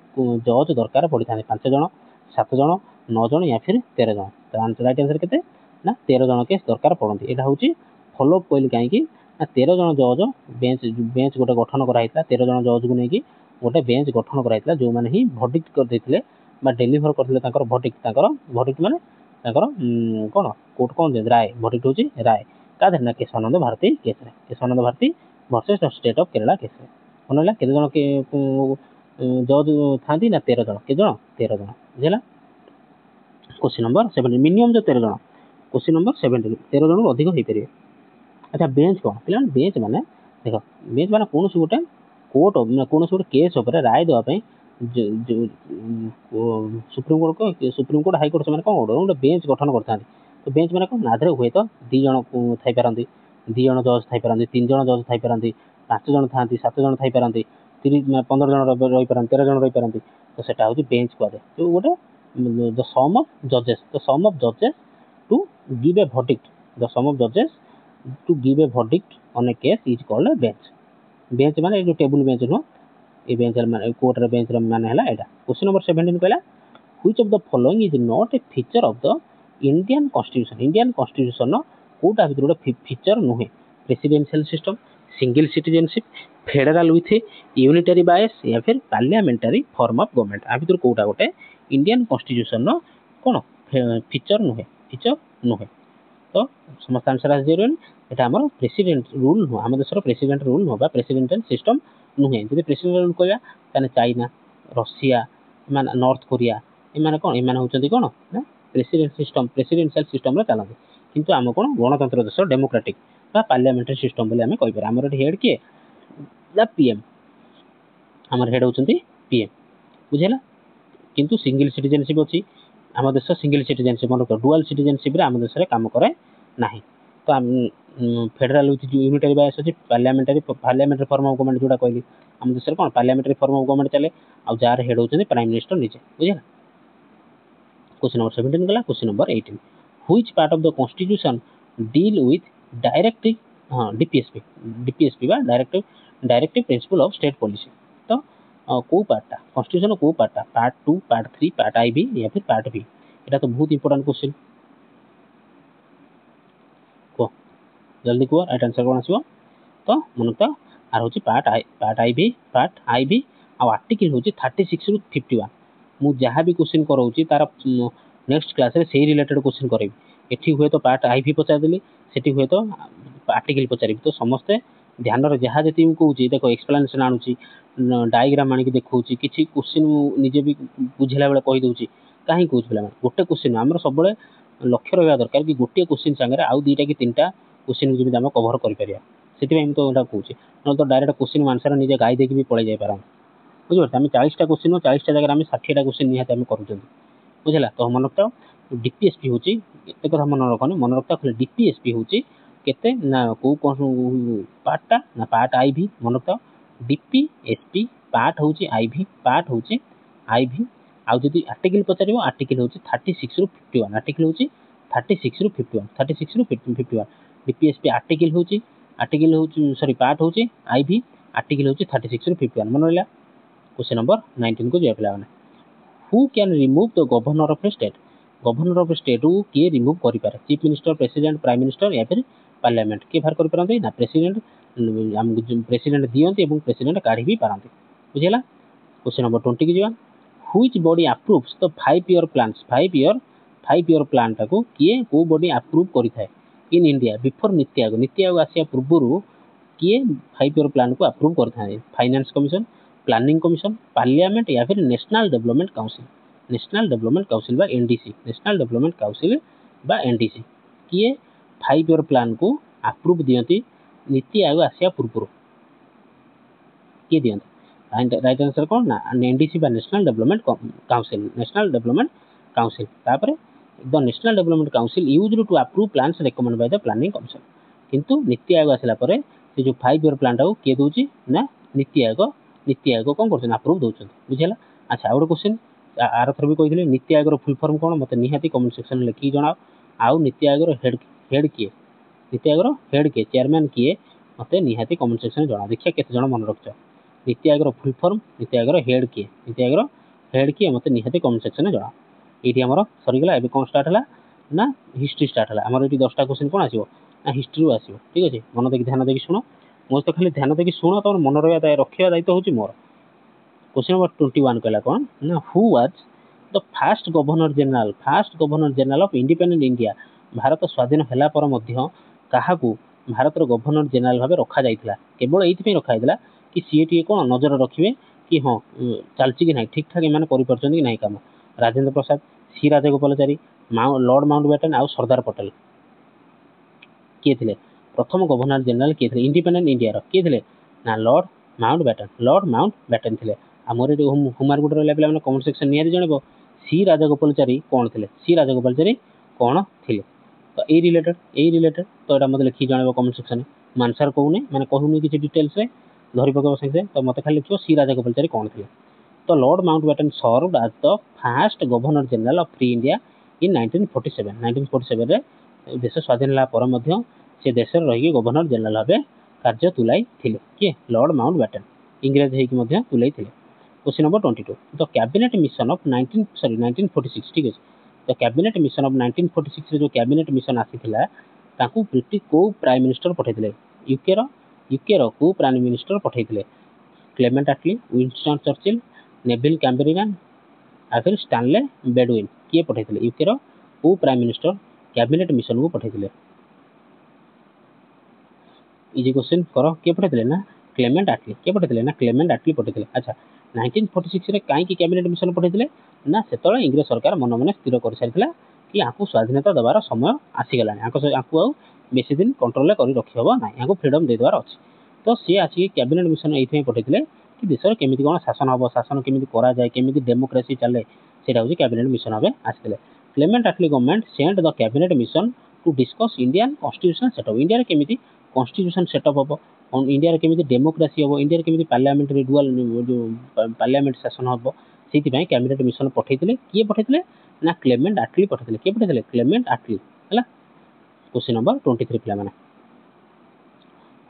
जज दरकार पड़ी था 5 जन 7 जन 9 जन या फिर 13 जन तो राइट आंसर केते ना 13 जन केस दरकार पड़ती यहाँ हूँ फॉलो अप कहली कहीं 13 जन जज बेंच गोटे गठन कराई 13 जन जज को लेकिन गोटे बेंच गठन कराई जो मैंने ही भर्डिक्ट करते डेलीभर करते भर्डिक्ट माने कौन कोर्ट कौन राय भर्डिक्ट हूँ राय क्या ना Keshavananda Bharati case Keshavananda Bharati versus the state of Kerala case कौन है केते जन जज था ना 13 जन के 13 जन बुझेगा क्वेश्चन नंबर 17 मिनिमम जो 13 जन क्वेश्चन नंबर 17 13 जन अधिक हो पारे अच्छा बेंच कौन पे बेंच माने देख बेंच माने कौन गोटे कोर्ट कौन गोटे केस राय देवाई सुप्रीम कोर्ट हाईकोर्ट से कौन गोटे बेंच गठन करता तो बेंच मैंने कौन ना हुए तो 2 जन थी 2 जन जज थी 3 जन जज थी 5 जन था 7 जन थी 15 जन रही 13 जन रही तो सेटा हूँ बेंच कहुए जो गोटे द सम ऑफ जजेस to give a verdict the some of जजेस to give a verdict on A case is called a bench माने जो टेबुल बेंच नुह ये बेंच कोर्ट रे बेंच माने है यहाँ क्वेश्चन नंबर 17 कहला which of the following is not a feature of the Indian constitution कोटा भर गोटे फीचर नुहे presidential system single citizenship federal with unitary bias या फिर पार्लियामेंटारी फॉर्म ऑफ गवर्नमेंट आ भर कोटा गोटे इंडियन कॉन्स्टिट्यूशन कौन फीचर नुहे तो समस्त आंसर आसर यहाँ आम प्रेसिडेंट रूल नुह आम देशर प्रेसिडेंट रूल नुह प्रेसिडेंशियल सिस्टम नुहे जब प्रेसिडेंट रूल कहवा चाइना रशिया नॉर्थ कोरिया एम कौन एम होती कौन ना प्रेसिडेंशियल सिस्टम चलते किंतु आम कौन गणतंत्र देश डेमोक्रेटिक पार्लियामेंटारी सिस्टम बोली आम कहीपर आमर हेड किए पीएम आमर हेड होती पीएम बुझेगा किंतु सिंगल सिटीजनशिप अच्छी आम देश सिंगल सिटीजनशिप मन डुआल सिटीजनशिप आम देश में कम करे ना तो फेडरल विथ यूनिटरी बायस अच्छी पार्लियामेंटारी फॉर्म ऑफ गवर्नमेंट जोड़ा कहली आम देश में कौन पार्लियामेंटारी फॉर्म ऑफ गवर्नमेंट चले आ जार हेड होती प्राइम मिनिस्टर निजे बुझेगा क्वेश्चन नंबर 17 गला question number 18 which part of the constitution deal with DPSP बा directive principle of state policy तो कौ पार्टा कॉन्स्टिट्यूशन कौ पार्टा part 2 part 3 part I B या फिर पार्ट बी यहाँ तो बहुत इंपोर्टेंट क्वेश्चन कह जल्दी कह राइट आंसर कौन आसो तो मन तो आर हूँ पार्ट आई बी आर्टिकल हूँ 36 ରୁ 51 मुझे जहाँ भी क्वेश्चन कराऊँ तार नेक्स्ट क्लास रे से रिलेटेड क्वेश्चन करेबी एठी हुए तो पार्ट आईवी पचार देली सेठी हुए तो आर्टिकल पचारि तो समस्ते ध्यान रे जहाँ जति कहूँ देखो एक्सप्लेनेशन आणुची डायग्राम आनिक देखौची किछि क्वेश्चन निजे भी बुझेला बेले कहि दउची काहे कहूँ पिला गोटे क्वेश्चन हमर सब बेले लक्ष्य रहबा दरकार कि गोटे क्वेश्चन संगे आउ दुईटा कि तीनटा क्वेश्चन जेମିତି हम कवर करि परिया सेति में तो एटा कहूची न तो डायरेक्ट क्वेश्चन आंसर निजे गाई देकी भी पळै जाय पारा बुझिपारछ आम 40टा क्वेश्चन 40टा जगह आम 60टा क्वेश्चन निहाती आम करूँ बुझला तो मन रखता डीपीएसपी हूँ एत कथा मन रखनी मन रखता खाली डीपीएसपी हूँ केते ना को पार्टा ना पार्ट आईवी मन रखता डीपीएसपी पार्ट हूँ आईवी पार्ट हूँ आईवी आउ जदि आर्टिकल पचार आर्टिकल हूँ 36 रु 51 आर्टिकल हूँ 36 रु 51 36 रु 51 डीपीएसपी आर्टिकल हूँ सॉरी पार्ट हूँ आईवी आर्टिकल हूँ 36 रु 51 मन रहा क्वेश्चन नंबर 19 को जाए पे who can remove the governor of A state governor of A state को किए रिमूव करि पारे chief minister president prime minister या फिर पार्लियामेंट किए बाहर करि पारंती ना प्रेसिडेंट प्रेसिडेंट दियंती एवं प्रेसिडेंट काढ़ी भी पारंती बुझिला क्वेश्चन नंबर 20 की जीवन which body approves the 5 year plans 5 year plan टाको किए को बॉडी अप्रूव करि थाए in India before NITI Aayog आसिया पूर्व किए 5 ईयर प्लान को अप्रूव करि थाए finance commission planning commission parliament या फिर नेशनल डेवलपमेंट काउंसिल बा एनडीसी नेशनल डेवलपमेंट काउंसिल बा एनडीसी किए 5 ईयर प्लान को अप्रूव दियंती नीति आयोग आसिया पूर्व किए दियंती राइट आंसर कौन ना एनडीसी बा नेशनल डेवलपमेंट काउंसिल तापर the national development council used to approve plans recommend by the planning commission किंतु नीति आयोग आसिला परे से जो 5 ईयर प्लान टाको किए दोची ना नीति आयोग कौन कर अप्रूव दौरान बुझेगा अच्छा आउ गोटे क्वेश्चन आर थर भी कही नीति आयोग फुल फॉर्म कौन मत निहाती कमेंट सेक्शन में लिखिक जनाओ आउ नीति आयोग हेड किए नीति आयोग हेड किए चेयरमैन किए मत निहाती कमेंट सेक्शन में जनाओ देखिए केते जन मन रखछ NITI Aayog full form NITI Aayog head किए मत निहाती कमेंट सेक्शन में जनाओ ये आमर सरीगला ए कौन स्टार्ट है ना हिस्ट्री स्टार्ट है आमर ये 10टा क्वेश्चन कौन आसो ना हिस्ट्री आसो ठीक अच्छे मन देखिए ध्यान देखिए शुण मुझे तो खाली ध्यान देखिए शुण तुम मन रखा दायित्व हूँ मोर क्वेश्चन नंबर 21 कहला कौन ना who was the first governor general of independent India Bharat स्वाधीन होला पर मध्य काहाकू भारत गवर्नर जनरल भाव रखा जाइथिला केवल एइथि रखा जाइथिला कि सीए टी कौन नजर रखिए कि हाँ चलची कि ना ठीक ठाक एम कर ना काम राजेंद्र प्रसाद सी राजगोपालाचारी लॉर्ड माउंटबेटन आउ सरदार पटेल किए थे प्रथम गवर्नर जनरल किए थे इंडिपेंडेंट इंडिया किए थे ना लॉर्ड माउंटबेटन थे आमर ये होमवर्क गोटे रहा पे कमेंट सेक्शन निहाती जनब सी राजगोपालाचारी कौन थे सी राजगोपालाचारी कौन थे तो यही रिलेटेड तो यहाँ मतलब लिखिक जनब कमेंट सेक्शन में आंसर कहूनी मैंने कहूनी किसी डिटेल्स में धरी पकेब साथे तो मत खाली लिखो सी राजगोपालाचारी कौन थे तो Lord Mountbatten served as the first governor general of free India in 1947 रे देश स्वाधीन होला पर मध्य से देश रही गवर्नर जनरल भाव कार्य तुलाई थिले किए लॉर्ड माउंटबेटन इंग्रेज होगी तुलाई थिले question number 22 the cabinet mission of 1946 ठीक है द कैबिनेट मिशन ऑफ 1946 जो कैबिनेट मिशन आसीथिला ताकू ब्रिटिश को प्राइम मिनिस्टर पठाइथिले यूके रो को प्राइम मिनिस्टर पठाइथिले Clement Attlee Winston Churchill Neville Chamberlain आ फिर स्टानले बेडविन किए पठाइथिले यूके रो को प्राइम मिनिस्टर कैबिनेट मिशन को पठाइथिले इजी क्वेश्चन कर किए पठाइथिले ना क्लेमेंट आटली पठाइथिले अच्छा 1946 रे काई की कैबिनेट मिशन पठाइथिले ना सेतळे इंग्लिश सरकार मन मन स्थिर कर सारिथिला कि आकु स्वाधीनता दबार समय आसीगलानी आकु आउ बेसी दिन कंट्रोल कर रखी हबो ना आकु फ्रीडम दे देवार अछि तो सी आसी कैबिनेट मिशन एथि पठाइथिले कि देश रे केमिति कोन शासन हबो शासन केमिति करा जाय केमिति डेमोक्रेसी चले सेटा होची कैबिनेट मिशन हबे आसीथिले Clement Attlee government send the cabinet mission to discuss Indian constitution setup India रे केमिति कॉन्स्टिट्यूशन सेटअप हबो इंडिया रे केमिति डेमोक्रेसी हबो इंडिया रे केमिति पार्लियामेंट्री डुअल जो पार्लियामेंट शासन हबो सेति पय कैबिनेट मिशन पठाइथिले किए पठाइथिले ना क्लेमेंट आटली पठाइथिले किए पठाइथिले क्लेमेंट आटली हला क्वेश्चन नंबर 23 पिला माने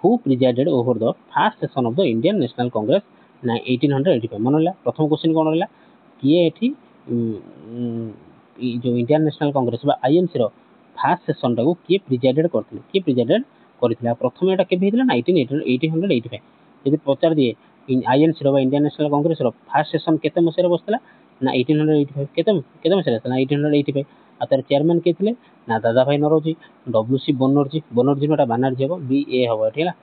who presided over the first session of the Indian national Congress ना 1885 मन होला प्रथम क्वेश्चन कोन होला किए एठी जो इंडियन नेशनल कांग्रेस बा आईएनसी रो फर्स्ट सेशन टाको किए प्रिजाइडेड करथिले प्रथम एटा केबे हितला ना 1885 यदि पचार दिए आईएनसी रो Indian national Congress row first session केते मसेरे बसतला ना 1885 केते मसेरे ना 1885 ଆଉ ତାର ଚେୟାରମ୍ୟାନ୍ କିଏ ଥିଲେ ନା ଦାଦା ଭାଇ ନରୋଜି, WC बनर्जी नोटा बानर्जी हम BA हम ठीक है।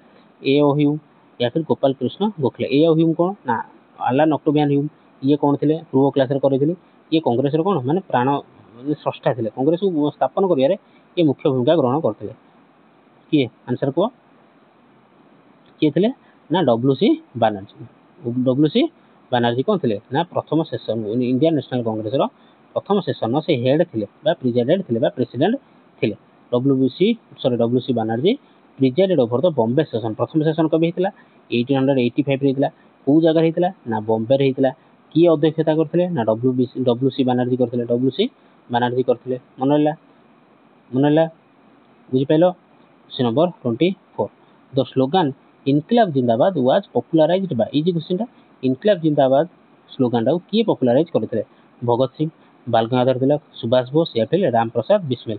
ए ओ ह्यूम या फिर गोपाल कृष्ण गोखले। ए ओ ह्यूम कौन ना आलान ऑक्टोवियन ह्यूम, ये कौन थे पूर्व क्लास करें, ये कांग्रेस कौन माने प्राण स्रष्टा थे, कांग्रेस को स्थापन करियारे ये मुख्य भूमिका ग्रहण करते। किए आंसर कह किए थे ना WC बानर्जी। WC बानर्जी कौन थे ना प्रथम सेशन इंडियन नेशनल कांग्रेस प्रथम सेशन से हेड थे प्रेसिडेंट थे प्रेसिडेंट थे। WC Banerjee presided over the Bombay session. प्रथम सेशन कभी होता 1885 होता कौ जगह होता ना बॉम्बे होता। किए अध्यक्षता करते ना WC बानर्जी करते WC बानर्जी करते। मन रहा बुझिपाल। Question number 24 the slogan Inquilab Zindabad was popularised by easy question Inquilab Zindabad slogan टाक किए पॉपुलराइज करते भगत सिंह, बाल गंगाधर तिलक, सुभाष बोस या फिर राम प्रसाद बिस्मिल।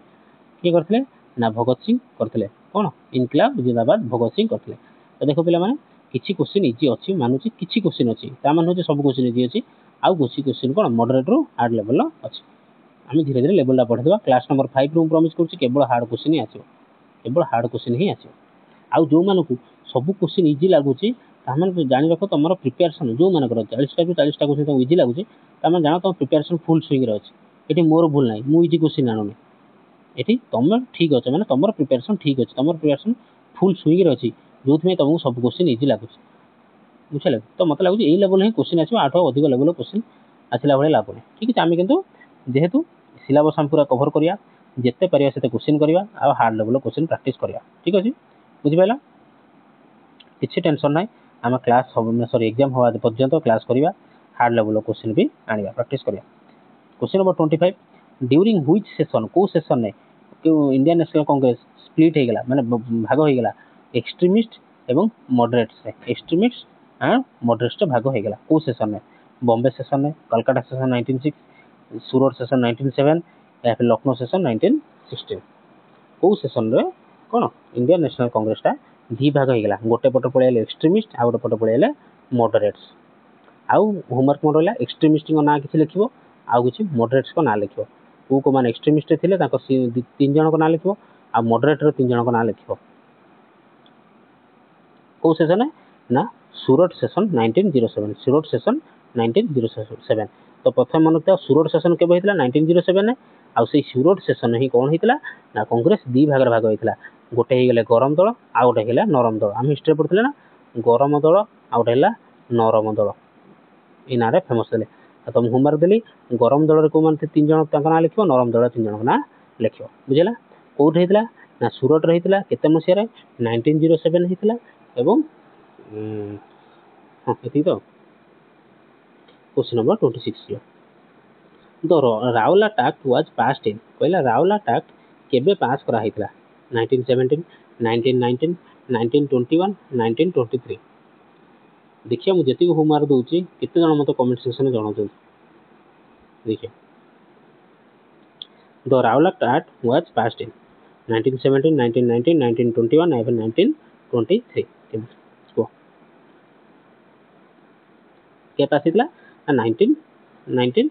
किए करते ना भगत सिंह करते कौन इनकलाब जिंदाबाद भगत सिंह करते। तो देखो पिला माने किछि क्वेश्चन इजी अच्छी मानुची किछि क्वेश्चन अच्छी ता माने सब क्वेश्चन इजी अच्छी आउ किछि क्वेश्चन कौन मॉडरेट रु हार्ड लेवल अच्छी। आम धीरे धीरे लेवल पढ़ेदा क्लास नंबर 5 रु प्रॉमिस करूँ केवल हार्ड क्वेश्चन ही आसो केवल हार्ड क्वेश्चन ही आसो। आउ जो मानक सब क्वेश्चन इजी लगुच जानी रख तुम प्रिपेरेसन जो मानक 40टा रू 40टा क्वेश्चन तुम इजी लगुच जान तुम प्रिपेरेसन फुल स्विंग अच्छी। ये मोर भूल ना मुझे इजी क्वेश्चन आणुनी ये तुम ठीक अच्छे मैंने तुम प्रिपेरेसन ठीक अच्छे तुम प्रिपेरेसन फुल स्विंग अच्छी जो तुमको सब क्वेश्चन इजी लगुच बुझे। तो मतलब लगुच यही लेवल ही क्वेश्चन आसो आठ अधिक लेवल क्वेश्चन आसला भाई लगुनि ठीक है। आम कितु जेहेतु सिलेबस आम पूरा कभर करिया जिते पारिया सेते क्वेश्चन करिया आ हार्ड लेवल क्वेश्चन प्रैक्टिस करिया ठीक अच्छे बुझिपाला। किसी टेंशन ना आम क्लास सॉरी एग्जाम हवा पर्यंत क्लास करिया हार्ड लेवल क्वेश्चन भी आनिया प्रैक्टिस करिया। Question number 25 during which session को सेशन ने इंडियन नेशनल कांग्रेस स्प्लिट हो गला माने भाग हो गला एक्सट्रीमिस्ट एवं मॉडरेट्स रे एक्सट्रीमिस्ट एंड मॉडरेट्स भाग हो गला को सेशन में बॉम्बे सेशन में कलकत्ता सेशन 1906 सूरत सेशन 1907 या फिर लखनऊ सेशन 1916 को सेशन रे कौन इंडियन नेशनल कांग्रेस टा दी भाग हो गला गोटे पट पळेले एक्सट्रीमिस्ट आ गोटे पट पळेले मॉडरेट्स। आउ होमवर्क मोर होला एक्सट्रीमिस्ट को ना किछि लिखिबो आउ किछि मॉडरेट्स को ना लिखिबो को मान एक्सट्रीमिस्ट थे तीन जन को ना लिखो आ मॉडरेट 3 जन को ना लिखो। कौ सेशन है ना सूरत सेशन 1907 सूरत सेशन 1907। तो प्रथम मन था सूरत सेशन केबे होइतला 1907 ने आ से सूरत सेशन ही कौन होइतला ना कांग्रेस दी भाग होइतला गोटे हे गेले गरम दल आ गोटे हेला नरम दल। हम हिस्ट्री पढ़थिले ना गरम दल आ गोटे हेला नरम दल इ नारे फेमस देले। तुम होमवर्क देली गरम दल को मान 3 जन ना लिख नरम दल 3 जन ना लिख बुझेगा। कौट होता ना सूरत रही केते मसीह 1907 होता एवं हाँ ये तो क्वेश्चन नंबर 26 द राउरकेला एक्ट वाज पास्ड इन कहला राउरकेला एक्ट केबे पास करा हितला 1917 1919 1921 1923। देखिए मुझे जी होमवर्क दूसरी केते जन मत कमेंट सेक्शन में जनाऊँ देखिए द राउरकेला एक्ट वाज पास्ड इन 1917 1919 1921 एवं 1923 क्या पास हितला 1919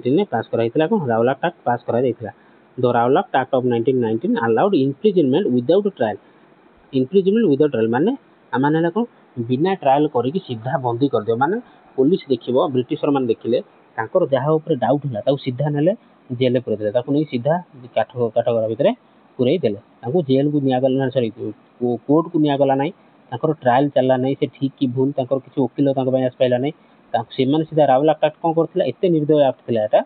ने पास करा हितला कौन राउरकेला एक्ट पास करा जायतिला। द राउरकेला act of 1919 allowed imprisonment without trial imprisonment without trial माने आमाने कौन बिना ट्रायल करके सीधा बंदी कर दियो माने पुलिस देखिबो ब्रिटिशर मान देखिले तांकर जहा ऊपर डाउट होला ताऊ सीधा नेले जेल पुरे देले ताकू नहीं सीधा काठगरा भितर पुरे देले ताकू जेल को निया गला सॉरी कोर्ट को निया गला नहीं तांकर ट्रायल चलला नहीं से ठीक की भूल तांकर किछि वकील तांक बाय आस पाइला नहीं ताकू से माने सीधा राउरकेला एक्ट कोन करथिला एते निर्दय एक्ट थिला एटा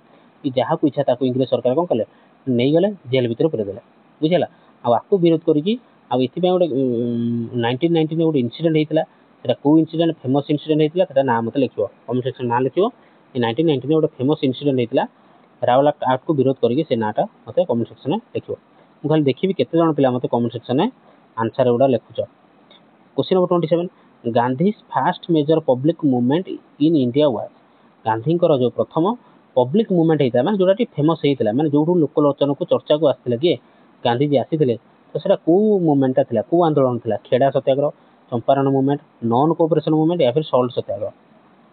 कि जहा को इच्छा ताकू इंग्लिश सरकार कोन कले नहीं गले जेल भितर पुरे देले बुझेला। आ आपको विरोध करिकि आ इथि पे गोटे 1919 गोटे इंसिडेंट होता है को इंसिडेंट फेमस इंसिडेंट होता है ना मत लिखो कमेंट सेक्शन ना लिखो 1919 गोटे फेमस इंसिडेंट होता राउरकेला एक्ट को विरोध करके से नाटा मत कमेंट सेक्शन में लिखो मुझे खाली देखी केते जन पिला मत कमेंट सेक्शन में आंसर गुड़ा लिखुच। Question number 27 Gandhi first major public movement in India was Gandhi जो प्रथम पब्लिक मूवमेंट होता है मैंने जोटा फेमस होता है जो लोकलोचन को चर्चा को आसते किए गांधीजी आसी तो सर कौ मुवमेंटा था कौ आंदोलन था Kheda Satyagraha Champaran movement non cooperation movement या फिर सल्ट सत्याग्रह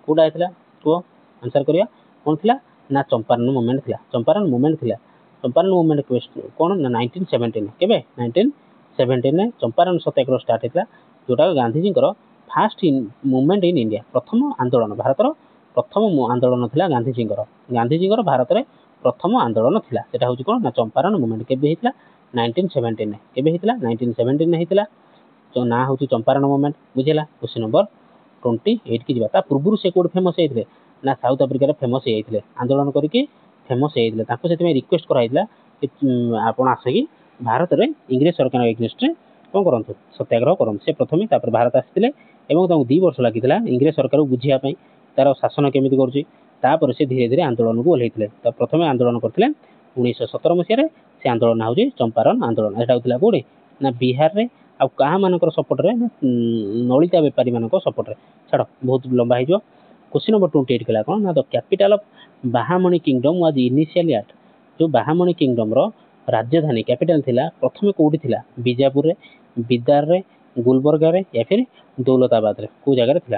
कौटा होता कह आंसर करिया कौन थी ना चंपारण मूवमेंट थिला चंपारण मूवमेंट थिला चंपारण मूवमेंट कौन ना 1917 केबे 1917 चंपारण सत्याग्रह स्टार्ट होता जोटा Gandhiji fast movement in India प्रथम आंदोलन भारतर प्रथम आंदोलन थिला गांधीजी भारत में प्रथम आंदोलन थिला सेटा होची कोन ना चंपारण मूवमेंट केबे हितला 1917 केबे हितला 1917 हितला जो ना होची चंपारण मूवमेंट बुझेला। क्वेश्चन नंबर 28 की जीवा पूर्व से कोड फेमस होइतले ना साउथ अफ्रिका रे फेमस होइतले आंदोलन करके फेमस होइतले ताको सेते में रिक्वेस्ट कराइतला कि आपण आसकी भारत रे इंग्लिश सरकार एग्नेस्ट रे कोन करंतु सत्याग्रह करन से प्रथमे तापर भारत आस्थिले एवं ताको 2 वर्ष लागितला इंग्लिश सरकार को बुझिया पई तार शासन केमिति करछि तापर से धीरे धीरे आंदोलन को ओल्हेइतले त प्रथमे आंदोलन करथिले 1917 मसिया रे से आंदोलन होची चंपारण आंदोलन एटा होतला कोडे ना बिहार रे आ कहा मानकर सपोर्ट रे नलिता व्यापारी मानकर सपोर्ट रे छाड़ बहुत लंबा हो। क्वेश्चन नंबर 28 कला कोन ना the capital of Bahmani kingdom was initially at जो बाहामणि किंगडम रो राजधानी कैपिटल थिला प्रथमे कोडी थिला बीजापुर रे बिदार रे गुलबर्गा रे या फिर दौलताबाद रे को जगह रे थिला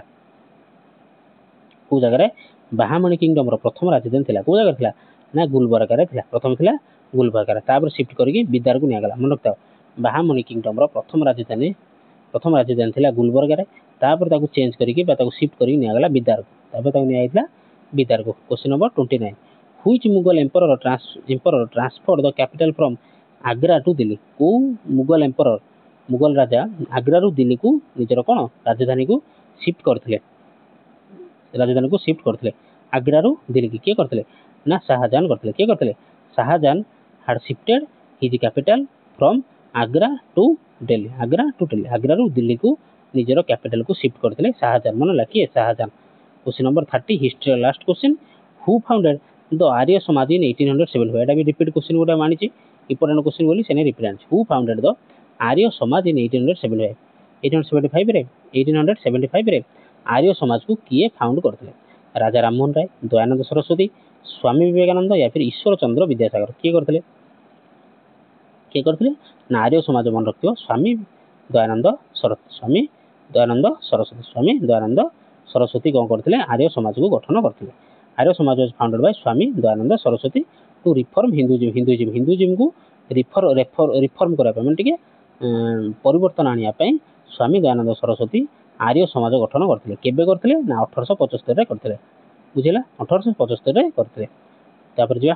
को जगह रे बाहामणि किंगडम रो प्रथम राजधानी थिला को जगह थिला ना गुलबर्गा रे थिला प्रथम थिला गुलबर्गा रे तापर शिफ्ट करके बिदार को निया गला मन रखता बाहामणि किंगडम रो प्रथम राजधानी थिला गुलबर्गा रे तापर ताको चेंज करके बा ताको शिफ्ट करके निया गला बिदार को तापर ताको निया आइतला बिदार को। Question number 29 which Mughal emperor transferred the capital from Agra to Delhi को मुगल एम्परर मुगल राजा आग्रा रु दिल्ली को निजर कोन राजधानी को शिफ्ट करथिले आग्रा रु दिल्ली की के करथिले ना शाहजहां करथिले के करथिले Shah Jahan had shifted his capital from Agra to Delhi Agra रु दिल्ली को निजर कैपिटल को शिफ्ट करथिले शाहजहां मन लाखिए Shahjahan. Question number 30 history last question who founded the Arya Samaj in 1875 एटा भी रिपीट क्वेश्चन गोटा मानिची इंपोर्टेंट क्वेश्चन बोली सेने reference who founded the Arya Samaj in 1875 रे आर्य समाज को किए फाउंड करथिले राजा राममोहन राय दयानंद सरस्वती स्वामी विवेकानंद या फिर ईश्वर चंद्र विद्यासागर किए करथिले ना आर्य समाज मन रखियो स्वामी दयानंद सरस्वती कौन करथिले आर्य समाज को गठन करथिले Arya Samaj was founded by Swami Dayanand Saraswati to reform Hinduism को रिफॉर्म करा पे टिके परिवर्तन आनिया पे स्वामी दयानंद सरस्वती आर्य समाज गठन करथिले केबे करथिले ना 1875 रे करथिले बुझिला 1875 रे करथिले। तापर जिया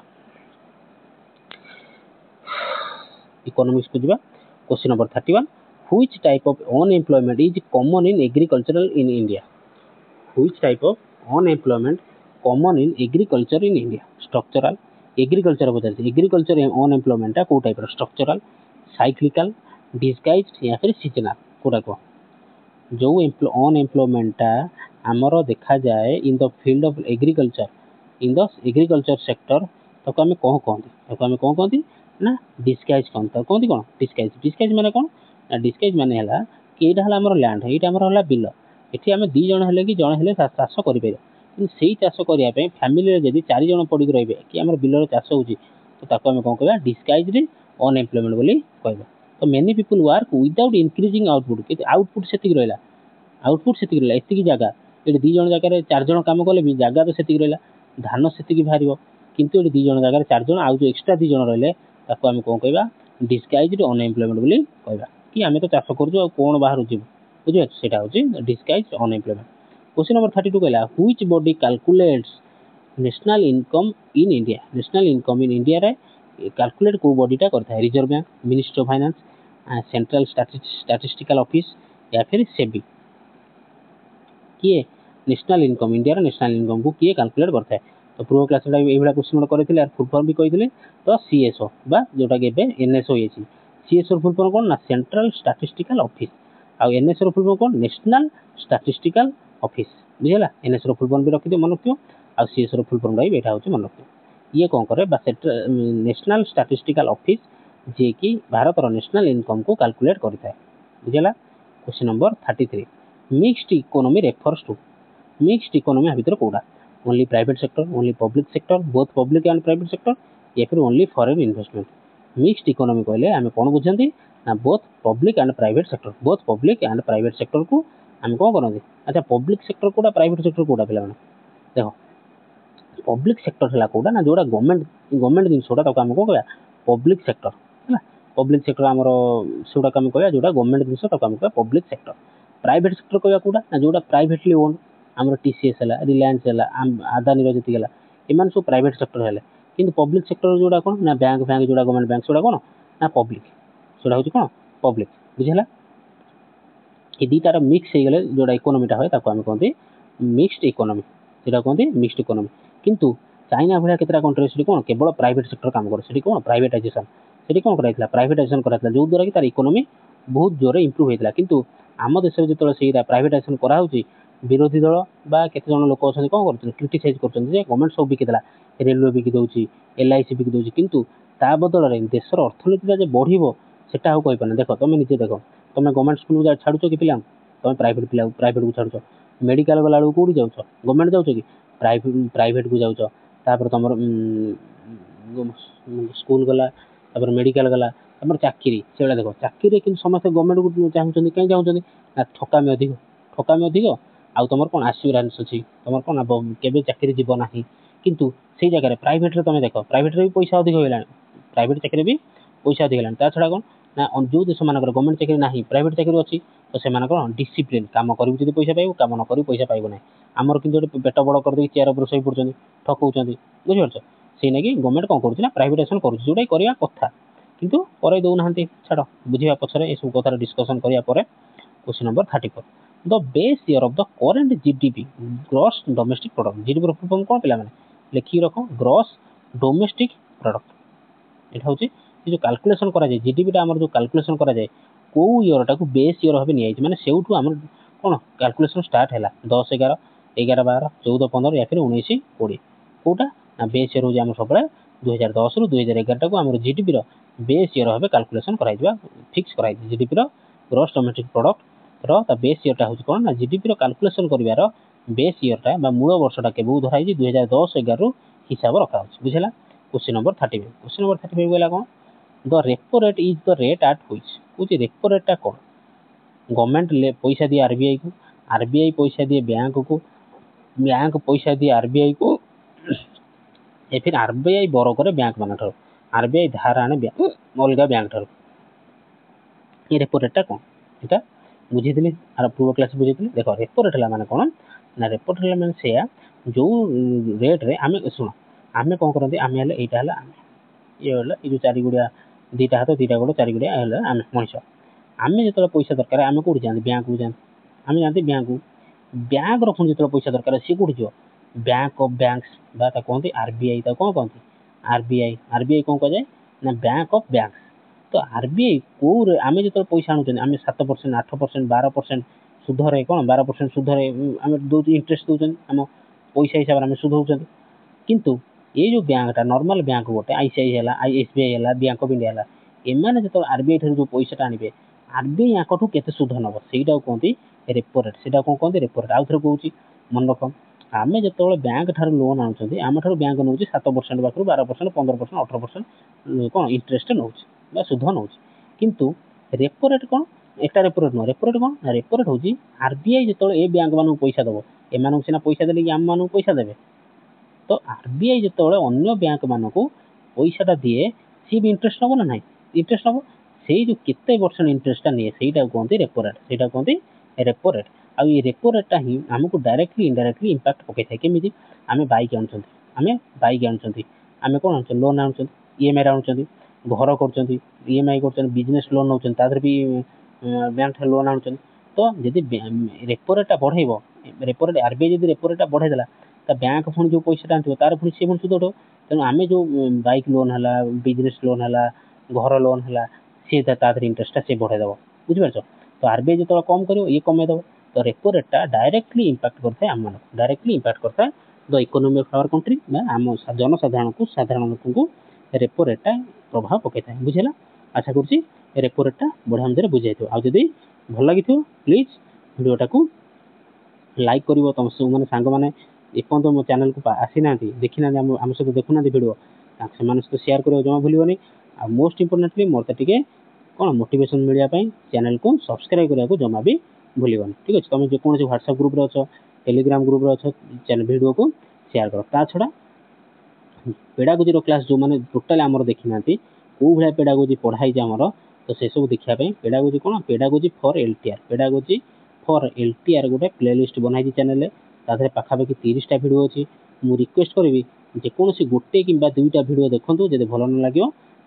इकोनॉमिक्स को जीवा question number 31 which type of unemployment is common in agricultural in India which type of unemployment common in agriculture in India structural agriculture बता एग्रीकल्चर अनएम्प्लॉयमेंट को टाइप स्ट्रक्चरल साइक्लिकल डिस्गाइज्ड या फिर सीजनल कोडा को जो unemployment आमर देखा जाए in the field of agriculture sector ताको आमे कौन कहती ना डिस्गाइज कहती कौन डिस्गाइज माने कौन ना डिस्गाइज माने हला कि एटा हला हमर लैंड एटा हमर हला बिल एठी आमे 2 जण हेले कि जण हेले चाष करि पारे कि सेही चाष करिया पे फैमिली रे जदी 4 जण पड़ी रहबे कि हमर बिल रे चाष होउची तो ताको आमे कोन कहबा डिस्गाइज रे अनएम्प्लॉयमेंट बोली कहबा। तो many people work without increasing output कि आउटपुट सेतिक रहला एतिकी जगह एठी 2 जण जगह रे 4 जण काम करले भी जगह तो सेतिक रहला धान सेतिकी भारिबो किंतु एठी 2 जण जगह रे 4 जण आउ जो एक्स्ट्रा 2 जण रहले ताको आमे कोन कहबा डिस्गाइज्ड अनएम्प्लॉयमेंट बोली कहबा कि आमे तो चाष करजो कोन बाहर जिवो बुझियो सेटा होची डिस्गाइज्ड अनएम्प्लॉयमेंट। क्वेश्चन नंबर 32 कहला which body calculates national income in India रे कैलकुलेट को बॉडीटा करता है reserve bank ministry of finance central statistical office या फिर सेबी किए नेशनल इनकम इंडिया रे नेशनल इनकम को किए कैलकुलेट करता है। तो पूर्व क्लास रे एइबडा क्वेश्चन करथिले फुल फॉर्म भी कहिथिले तो सीएसओ बा जोटा के बे एनएसओ येची सीएसओ फुल फॉर्म कोन ना सेंट्रल स्टैटिस्टिकल ऑफिस आ एनएसओ फुल फॉर्म कोन नेशनल स्टैटिस्टिकल ऑफिस बुझिला एनएसओ फुल फॉर्म भी रखि दे मन रखियो आ सीएसओ फुल फॉर्म राइ बेटा होची मन रखियो ये कोन करे बा नेशनल स्टैटिस्टिकल ऑफिस जे कि भारत रो नेशनल इनकम को कैलकुलेट करता है बुझिला। Question number 33 mixed economy refers to mixed economy भीतर कोडा only private sector only public sector both public and private sector या फिर only foreign investment mixed economy कहले आमे कोन बुझंती ना both public and private sector को आमे कोन करंती अच्छा पब्लिक सेक्टर कोडा प्राइवेट सेक्टर कोडा पिला माने देखो पब्लिक सेक्टर है कौटा ना जोड़ा गवर्नमेंट जिनसा आम कौन कह पब्लिक सेक्टर है पब्लिक सेक्टर आम सेटा आम कह जोड़ा गवर्नमेंट जिनस आम कह पब्लिक सेक्टर प्राइवेट सेक्टर कह कौटा ना जोड़ा प्राइवेटली ओन आम टीसीएस है रिलायंस है आदानी जी एम सब प्राइवेट सेक्टर है कि पब्लिक सेक्टर जोड़ा कौन ना बैंक बैंक जोड़ा गवर्नमेंट बैंक से कौन ना पब्लिक से हूँ कौन पब्लिक बुझेगा ये दुटार मिक्स हो गले जोड़ा इकोनोमीटा है आम कहते मिक्सड इकोनोमी से कहते मिक्सड इकोनोमी किंतु चाइना भाया केतटा कंट्री से कौन केवल प्राइवेट सेक्टर काम करे कौन प्राइवेटाइजेशन से कौन कराइला प्राइवेटाइजेशन कराइला जो द्वारा कि तार इकोनोमी बहुत जोरे इम्प्रूव होता किंतु आम देश में जो प्राइवेटाइजेशन कराऊँच विरोधी दल बा केते जन लोक अच्छा कौन कर क्रिटिसाइज कर गवर्नमेंट सब बिकिदेला रेलवे बिकी दूसरी एलआईसी बिकी दूसरी किंतु ता बदल में देशर अर्थनीति जो बढ़ो सेटा आउ कहीपर देख तुम निजे देख तुम गवर्नमेंट स्कूल छाड़ुच कि पिला तुम प्राइवेट को छाड़ुच मेडिकल गला कौटी जाऊँ गवर्नमेंट जाऊँ कि प्राइवेट को जाऊँ तुम स्कूल गला मेडिकल गला तुम चाकरी से देख चाकरी कि समस्त गवर्नमेंट को चाहते कहीं चाहते ना ठकामी अधिक आउ तुम कौन आश्योरांस अच्छी तुम कौन केवे चाकरी जीव ना किंतु से जगह प्राइवेट तुम देख प्राइवेट भी पैसा अधिक होगा प्राइवेट चाकरी भी पैसा अधिक है छड़ा कौन ना जो देश मान गवर्नमेंट चाकरी ना प्राइवेट चाकरी अच्छी तो से कौन डिसिप्लिन काम करी पैसा पाइब काम न करी पैसा पाइब ना आमर कि पेट बड़ कर चेयर पर शई पड़ते ठकौं बुझीपार से ना कि गवर्नमेंट कौन कर प्राइवेटाइजेशन करूँ करवा कथा किंतु पर दौना छाड़ बुझा पचर ये सब कथार डिस्कसन करापर question number 34 the base year of the current GDP gross domestic product GDP full कौन पे लिखिक रख ग्रॉस डोमेस्टिक प्रोडक्ट यहाँ हूँ जो कैलकुलेशन करा जाए जीडीपी आम जो कैलकुलेशन करा जाए कौ इयर टाक बेस इयर भाव नहीं माने से कौन कैलकुलेशन स्टार्ट है 10 11 11 12 14 15 या फिर 19 20 कौटा ना बेस इयर हूँ सब 2010 रु 2011 टाक आम जीडीपी बेस इयर भाव कैलकुलेशन कर फिक्स कर GDP gross domestic product base इयरटा हूँ कौन ना जीडीपी कैलकुलेशन कर बेस इयरटा मूल वर्षटा के धराई 2010 11 रु हिसाब रखा बुझेगा क्वेश्चन नंबर 35 क्वेश्चन नंबर 35 कहला कौन the repo rate is the rate at which कौन रेपो रेटा कौन गवर्नमेंट पैसा दिए आरबीआई पैसा दिए बैंक पैसा दिए आरबीआई को या फिर आरबीआई बर करे बैंक मान आरबीआई धार आने अलग बैंक ठार ये रेपो रेटा कौन यहाँ बुझी आर पूर्व क्लास बुझी देख रेपो रेट है माने कौन ना रेपो रेट है माने से जो रेट्रे आम शुण आम कौन करते आम यहाँ ये जो चारि गुड़िया दीटा हाथ दीटा गोड़ चारि गुड़िया आम मनीष आम जो पैसा दरकार आम कौटी जाते बैंक को जाते आम जानते बैंक रखुन जो पैसा दरकार सी कौटी जो बैंक ऑफ बैंक्स कहते आरबीआई कौन कहते आरबीआई कौन कह जाए ना बैंक ऑफ बैंक्स तो आरबीआई कौ आम जो पैसा आणुचे आम 7% 8% 12% सुधरे कौन 12% सुधरे आम दौ इंटरेस्ट दौरान आम पैसा हिसाब से सुध होती किंतु ये जो बैंकटा नॉर्मल बैंक गोटे आईसीआई है एसबीआई है बैंक ऑफ इंडिया है एम जो आरबीआई ठार जो पैसा आने आरबीआई यहाँ केते सुध नब से कहते रेपो रेट से कौन कहते रेपो रेट आउ थे कहूँ मन रख आम जो बैंक ठार लोन आणुचे आम ठार बैंक नौ 7% पाखु 12% 15% 18% कौन इंटरेस्ट नौ सुध नौ किंतु रेपो रेट कौन एटा रेपो रेट नुह रेपो रेट कौन ना रेपो रेट हूँ आरबीआई जो ए बैंक मान पैसा दब एम सीना पैसा देले कि आम मान पैसा देवे तो आरबीआई जो अन्य बैंक मान को पैसाटा दिए सी भी इंटरेस्ट नब ना ना इंटरेस्ट नब से जो केते परसेंट इंटरेस्टा निए से कहते रेपो रेट से कहते रेपो रेट आ ये रेपो रेटा ही आमको डायरेक्टली इनडायरेक्टली इंपैक्ट पकई थाए केमी आम बाइक आम कौन आम लोन आनुँच ईएमआई आनुँच घर कर ईएमआई कर बिजनेस लोन नौ भी बैंक लोन आनुँच तो जदि रेपो रेटा बढ़ेब रेपो रेट आरबीआई जब रेपो रेटा बढ़ेदेला तो बैंक पुणी जो पैसा आनी तार पुणी सी सुध उठो तेणु आम जो बाइक लोन है बिजनेस लोन है घर लोन है सी तार इंटरेस्टा सी बढ़ेदेव बुझीपार तो आरबीआई जो कम कर ये कमेदेव तो रेपो रेटा डायरेक्टली इंपैक्ट करता है आम डायरेक्टली इंपैक्ट करता है the economy of our country आम जनसाधारण को साधारण लोक को रेपो रेटा प्रभाव पकई था बुझेगा आशा करुँच रेपो रेटा बढ़िया मझे बुझे आदि भल लगी प्लीज भिडियोटा को लाइक कर तुम सब मैंने सांग मैंने एपर्त मो चैनल को आसी ना देखी ना आम सहित देखुना भिडियो से शेयर करने जमा भूलि आ मोस्ट इंपोर्टेंटली मोर टे कौन मोटिवेशन मिलने चैनल को सब्सक्राइब करने को जमा भी भूलि ठीक अच्छे तुम जो व्हाट्सएप ग्रुप रे अच्छ टेलीग्राम ग्रुप रे अच्छ चैनल भिडियो को ସେୟାର କର। ତା ଛଡ଼ା पेडागोजी क्लास जो मैंने टोटाल आमर देखी ना कौ भाया पेडागोजी पढ़ाई आमर तो से सब देखापी पेडागोजी कौन pedagogy for LTR pedagogy for LTR गोटे प्लेलिस्ट बनाई चैनल तादे पाखापाखि 30टा भिडियो अच्छी मु रिक्वेस्ट करी जेकोसी गोटे कि दुईटा भिडियो देखूँ जब भल न लगे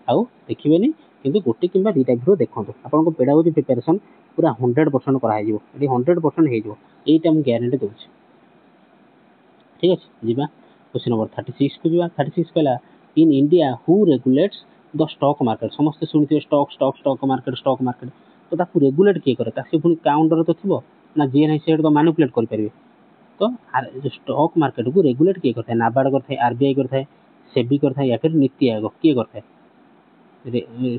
आउ देखिए कि गोटे कि दुईटा भिडियो देखूँ आपको पेडागोजी प्रिपेरेसन पूरा 100% कराई 100% होटा मुझे ग्यारंटी दूसरी ठीक अच्छे जीवा क्वेश्चन नंबर 36 को जीवा 36 कहला in India who regulates the stock market समस्त शुणी स्टॉक स्टॉक स्टॉक मार्केट तो ताकू रेगुलेट किए करे सी पुणी काउंटर तो थी ना जी ना सी तो मैनिपुलेट करेंगे तो स्टॉक मार्केट को रेगुलेट किए करता है नाबार्ड करता है आरबीआई करता है सेबी करता है या फिर नीति आयोग किए करता है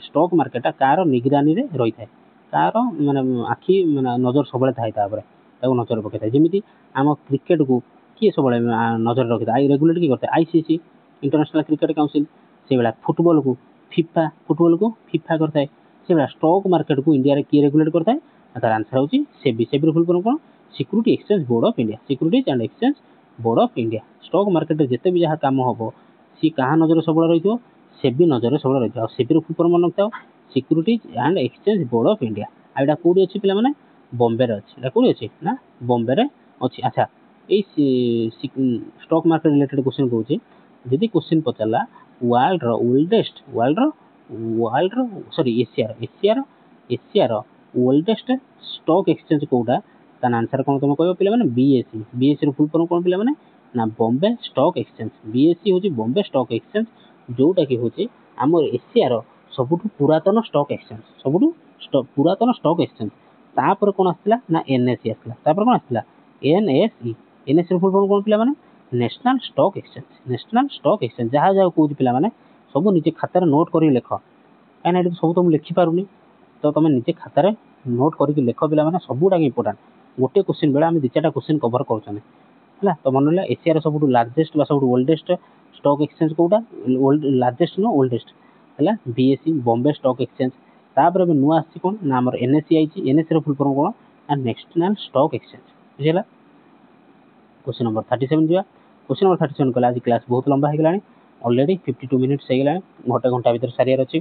स्टॉक मार्केटा कार निगरानी रही है कार माने आखि माने नजर सब नजर पकड़ जमी आम क्रिकेट को किए सब नजर रखी था रेगुलेट किए करता है आईसीसी इंटरनेशनल क्रिकेट काउंसिल से भाया फुटबॉल को फीफा करता है से भाया स्टॉक मार्केट को इंडिया किए रेगुलेट करता है तार आंसर होची सेबी सेबी फुल फॉर्म कौन security exchange board of India securities and exchange board of India stock market जिते भी जहाँ काम हम सी क्या नजर सब रही सेबी नजर सब रही सेबी फुल फॉर्म मन रखा securities and exchange board of India आईटा कौटी अच्छी पे मैंने बॉम्बे अच्छी कौटी अच्छी ना बॉम्बे अच्छी अच्छा यही स्टॉक मार्केट रिलेटेड क्वेश्चन कौन जदि क्वेश्चन पचारा वर्ल्ड ओल्डेस्ट वर्ल्ड सॉरी एशियार ओल्डेस्ट स्टॉक एक्सचेंज कौटा तार आंसर कौन तुम कह पे बीएससी फुल फॉर्म कौन पे ना बॉम्बे स्टॉक एक्सचेंज बीएससी हूँ बॉम्बे स्टॉक एक्सचेंज जोटा कि हूँ आम एशियार सबुठ पुरातन स्टॉक एक्सचेंज सबुठ पुरातन स्टॉक एक्सचेंज तापर कौन आसला ना एनएसई आसला कौन आसला एनएसई फुल फॉर्म कौन पे मैंने नेशनल स्टॉक एक्सचेंज जहाँ जहाँ कौन पे मैंने सब निजे खातार नोट कर लिख कहीं सब तो मुझे लिखिपारूनी तो तुम निजे खातार नोट करके लिख पे मैंने सबूटा इंपोर्टाट गोटे क्वेश्चन बेला आम 2-4टा क्वेश्चन कवर कर तो मन है एशियार सब लार्जेस्ट सब ओल्डेस्ट स्टॉक एक्सचेंज कौटा लार्जेस्ट नो ओल्डेस्ट है बीएससी बॉम्बे स्टॉक एक्सचेंज तापर नुआ आसी कौन ना आम एनएसई आई एनएसई फुल फॉर्म कौन ना नेशनल स्टॉक एक्सचेंज बुझेगा क्वेश्चन नंबर 37 जा क्वेश्चन नंबर 37 कहला आज क्लास बहुत लंबा हो गला ऑलरेडी 52 मिनिट्स हो गला घंटे घंटा भर सारियार अच्छी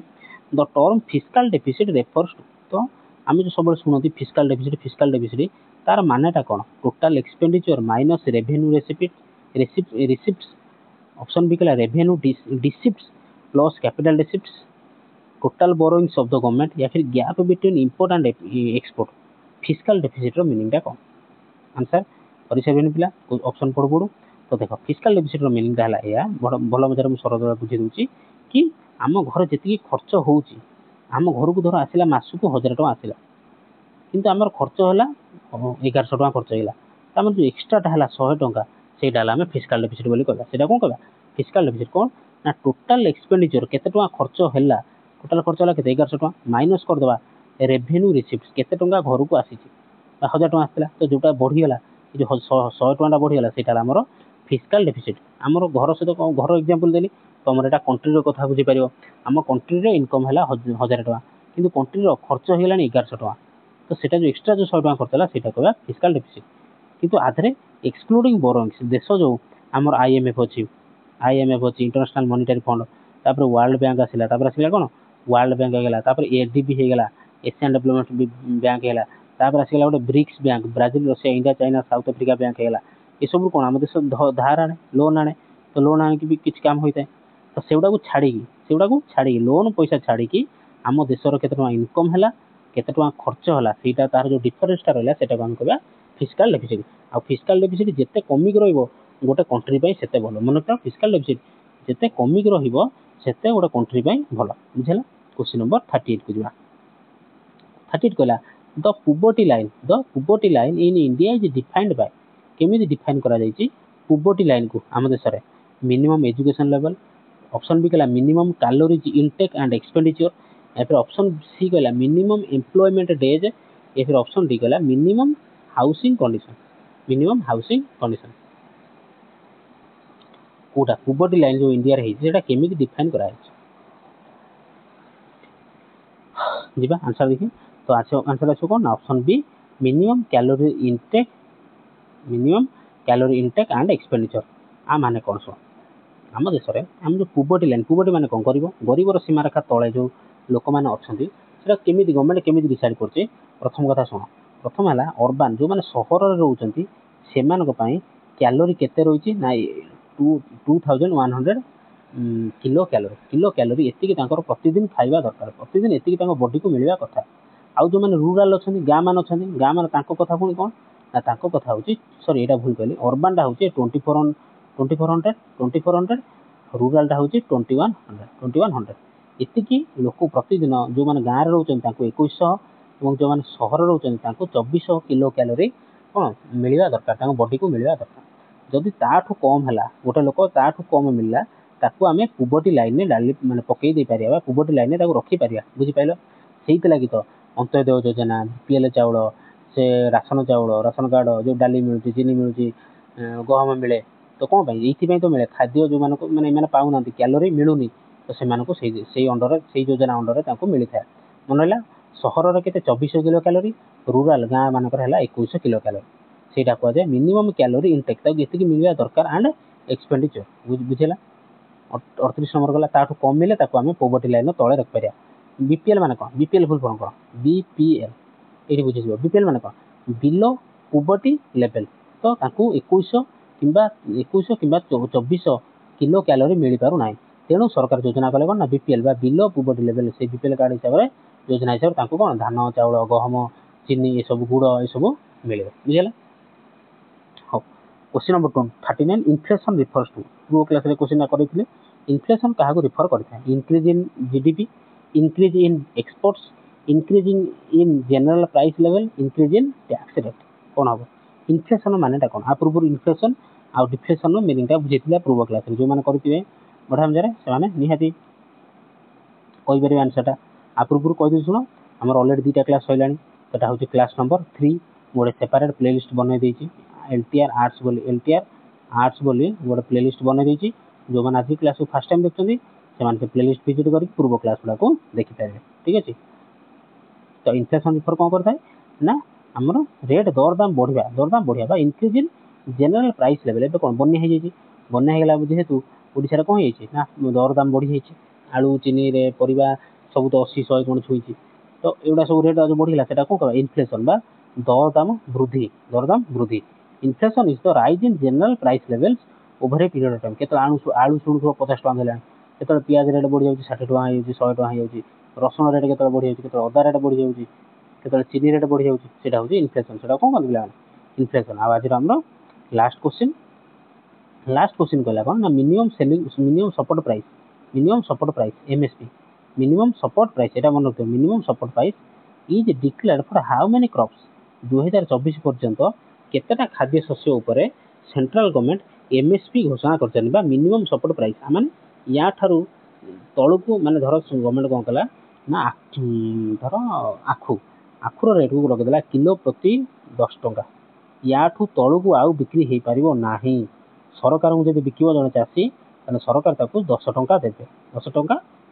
the term fiscal deficit refers to तो आम जो सब शुणती फिस्काल डेफिसिट तार मानेटा कौन total expenditure minus revenue receipts option B कहला revenue receipts plus capital receipts total borrowings of the government या फिर gap between import and export fiscal deficit मीनिंगटा कौन आंसर कर पिला ऑप्शन पढ़ पड़ू तो देख फिस्काल डेफिसिट मीनिंगटा है भल मजार मुझे सरल बुझे दूसरी कि आम घर जी खर्च हो आम घर को धर आसला मसक 1000 टଙ୍କା आसला किंतु आम खर्च है 1100 टଙ୍କା खर्च होगा आम जो एक्सट्राटा है 100 टଙ୍କା से आम फिस्काल डेफिसिट बोली कहला से कौन कहला फिस्काल डेफिसिट कौन ना टोटाल एक्सपेंडिचर केते टଙ୍କା खर्च है टोटाल खर्च है 1100 टଙ୍କା माइनस करदे रेवेन्यू रिसिप्ट केते टଙ୍କା घर को आसी 1000 टଙ୍କା आसला तो जोटा बढ़ीगला जो 100 टଙ୍କା बढ़ीगला से आमर फिस्काल डेफिसिट आमर घर सहित घर एग्जांपल देली तुम यहाँ कंट्री कथा बुझीपार आम कंट्री इनकम है 1000 टଙ୍କା किंतु कंट्री खर्च हो गला 1100 टଙ୍କା तो सेटा जो एक्सट्रा जो 100 टଙ୍କା खर्च है सेटा कहवा फिस्काल डेफिसिट किंतु आधे एक्सक्लूडिंग बोरोइंग्स देश जो आमर आईएमएफ अच्छी इंटरनेशनल मॉनिटरी फंड तापर वर्ल्ड बैंक आसला आसला कौन वर्ल्ड बैंक होगा एडीबी होगा एशियन डेवलपमेंट बैंक है तापर आसला गोटे BRICS bank Brazil Russia India China South Africa bank है ये सब कौन आम देश धार आने लोन आने तो लोन आने भी किसी काम होता है तो सेगुड़ा छाड़ी लोन पैसा छाड़ी आम देशर केते टଙ୍କା इनकम है केते टଙ୍କା खर्च है तार जो डिफरेन्सटा रहा है आम कह फिस्काल डेफिसिट आ फिस्काल डेफिसिट जिते कमिक रोटे कंट्री से भल मन रखा फिस्काल डेफिसिट जिते कमिक रोते गोटे कंट्री भल बुझेगा क्वेश्चन नंबर 38 को जा 38 कहला the poverty line in India is defined by केमी डिफाइन करा पुबर्टी लाइन को आम देश में minimum education level option B कहला minimum calories intake and expenditure या फिर ऑप्शन सी कहला मिनिमम एम्प्लॉयमेंट डेज या फिर ऑप्शन डी कहला मिनिमम हाउसिंग कंडीशन कोटा पुबर्टी लाइन जो इंडिया रे केमी डिफाइन करा जीवा आंसर देखिए तो आंसर आसो कौन option B minimum calorie intake and expenditure आ माने कौन शुण आम देश में आम जो पुवर्टी लाइन पुवर्टी माने कौन गरीबर सीमारेखा तले जो लोक मैंने अच्छा से केमी गवर्नमेंट केमी डिसाइड कर प्रथम कथा शुण प्रथम है अर्बान जो मैंने सहर रोच से क्यालोरी केते रही ना 2100 किलो क्यालोरी एति प्रतिदिन खाଇବା दरकार प्रतिदिन एति बॉडी को मिलवा कथा आउ जो मैंने रूराल अच्छा गाँ मान अच्छा गाँ मान कथा पुणी कौन ना कथा हूँ सरी यहाँ भूल कहली अर्बानटा हूँ 2400 रूरालटा हूँ 2100 एति लोक प्रतिदिन जो मैंने गाँव रोच 2100 और जो मैंने सहर रोच 2400 किलो क्यालोरी कौन मिलवा दरकार बॉडी को मिलवा दरकार जदि ताठू कम है गोटे लोक ताठू कम मिलला ताकू आम पुवर्टी लाइन में डाली मैंने पकई दे पार पुवर्टी लाइन में रखिपार बुझिपाल से लगी तो अंत्योदय योजना बीपीएल चाउल से राशन चाउल राशन कार्ड जो डाली मिलूँ चीनी मिलूँ गहम मिले तो कौन ये तो मिले खाद्य जो मैंने पाऊना क्यालोरी मिलूनी तो से अंडर से योजना अंडर मिली था मन रहा सहर के 2400 किलो क्यालोरी रूराल गाँ मानक 2100 किलो क्यालोरी से कहुए मिनिमम क्यालोरी इनटेक ये मिलवा दरकार एंड एक्सपेंडिचर बुझेगा 38 नंबर गला ताठू कम मिले आम पोवर्टी लाइन तले रखिपर बीपीएल माने कौन बीपीएल फुल फॉर्म कौन बीपीएल ये बुझे बीपीएल माने कौन बिलो पोवर्टी लेवल तो 2100 कि 2400 किलो क्यालोरी मिल पार ना तेणु सरकार योजना कले कौन ना बीपीएल बिलो पोवर्टी लेवल से बीपीएल कार्ड हिसाब से योजना हिसाब से कौन धान चाउल गहम चीनी ये सब गुड़ ये सब मिले बुझेगा हाँ question number 39 inflation refers to पूर्व क्लास क्वेश्चन करते इन्फ्लेशन क्या रिफर करता है increase in GDP increase in exports increasing in general price level increase in tax rate कौन हम इन्फ्लेशन मानेटा कौन आ पूर्व इन्फ्लेशन आउ डिफ्लेशन मिनिंगटा बुझे पूर्व क्लास जो मैंने करेंगे बढ़िया मजारे से निहाती कहीपर आंसरटा आ पूर्व कहीदी शुण आम अलरेडी 2टा क्लास सैलानी तो हूँ क्लास नंबर 3 गोटे सेपरेट प्लेलिस्ट बनई देती एलटीआर आर्ट्स बोली गोटे प्लेलिस्ट बनई देती जो मैंने आज क्लास को फास्ट टाइम देखते से प्लेलिस्ट विजिट कर पूर्व क्लास गुड़ा को देखिपारे ठीक अच्छे तो इन्फ्लेशन रिफर कौन करता है ना आमर रेट दरदाम बढ़िया increase in general price level एवं कौन बन्या होगा जेहेतु ओडिशा कौन ना दरदाम बढ़ी जाइए आलू चीनी रे परिवा सब तो 80 100 कौन छुई तो एगुड़ा सब रेट जो बढ़ला से कौन कह इन्फ्लेशन बा दरदाम वृद्धि inflation is the rise in general price levels over a period of time के आलू शुणु 50 टका है केत पियाज रेट बढ़ी जाऊँगी 60 टका हो 100 टका हो रसुण रेट के बढ़ी जाऊँगी अदा रेट बढ़ी जाऊँगी के चीनी रेट बढ़ी जाऊँगी से हूँ इन्फ्लेशन से कौन कहते हैं इन्फ्लेशन आज आम लास्ट क्वेश्चन कहला कौन ना minimum support price MSP minimum support price यहाँ मन रखिए minimum support price is declared for how many crops 2024 पर्यंत केतेटा खाद्य शस्य उपरे सेंट्रल गवर्नमेंट एमएसपी घोषणा कर मिनिमम सपोर्ट प्राइस माने या ठारू तलू माने धर गवर्नमेंट कौन कला ना धर आखुर रेट को रखीदेला किलो प्रति 10 टंका या तलू आउ बिक्री हो पार ना सरकार को जब बिकिब जड़े चाषी सरकार 10 टंका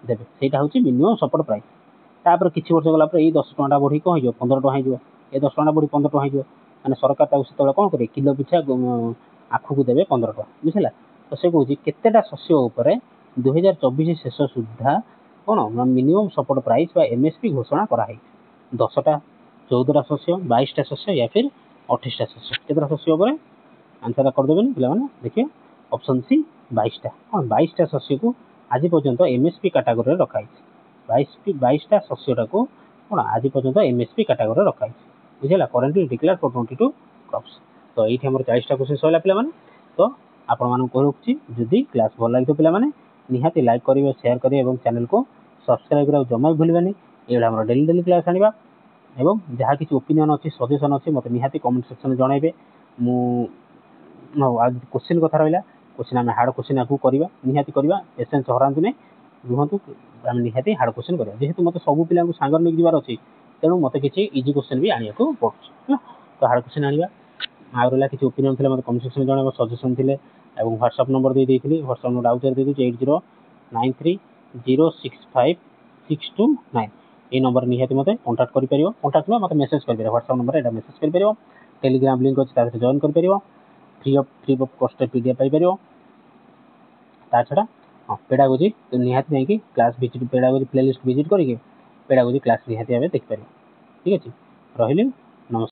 देवे से हूँ मिनिमम सपोर्ट प्राइस तापर किसी वर्ष गला ये 10 टंका बढ़ी कौन हो 15 टका हो ये 10 टंका बढ़ी 15 टका हो मैंने सरकार से कौन करे किलो पिछा आखु को देवे 15 टका बुझला तो से कौन केतेटा शस्य उपर 2024 शेष सुधा कौन मिनिमम सपोर्ट प्राइस एमएसपी घोषणा कराई 10टा 14टा शस्य 22टा शस्य या फिर 28टा शस्य केतटा शस्य उपर आंसर करदेवे पे देखिए ऑप्शन सी 22टा कौन 22टा शस्य को आज पर्यंत एमएसपी कैटेगरी रखाई 22टा शस्यटा को कौन आज पर्यंत एमएसपी कैटेगरी रखाई बुझेगा करेंटली डिक्लेयर फॉर 22 क्रॉप्स तो ये आम 40टा क्वेश्चन सरला पे तो आपण रखुच्छी जदि क्लास भल लगे पे निहाती लाइक करेंगे शेयर करेंगे और चैनल को सब्सक्राइब करा जमा भी भूलें ये आम डेली क्लास आने एवं जहाँ किसी ओपिनियन अच्छी सजेसन अच्छी मतलब निहाती कमेंट सेक्शन जनइबे आज क्वेश्चन कथा रहा क्वेश्चन आम हार्ड क्वेश्चन आपको करवा निहाती करवा पेसेंस हरातु नहीं रुहतु आम निहाती हार्ड क्वेश्चन करा जेहेतु मतलब सब पिला सांगर नहीं जबार अच्छी तेणु मत किसी इजी क्वेश्चन भी आने को पड़े तो हार्ड क्वेश्चन आने आ रहा किसी ओपिनियन थे मतलब कमेंट सेक्शन जन सजेसन थे और व्हाट्सएप नंबर दे देती व्हाट्सएप नंबर आउट दे दूसरी 8093065629 ये नंबर निहाती मत कंटाक्ट कर मत मेसेज कर व्हाट्सएप नंबर यहाँ मेसेज कर टेलीग्राम लिंक अच्छे जॉइन कर free of cost PDF Piper ତା ଛଡ଼ା ହଁ ପେଡ଼ାଗୋଜି ନିହାତି ଯାଇକି class visit pedagogy playlist visit କରିକି ପେଡ଼ାଗୋଜି କ୍ଲାସ୍ ନିହାତି ଆମେ ଦେଖିପାରିବା। ଠିକ୍ ଅଛି, ରହିଲି।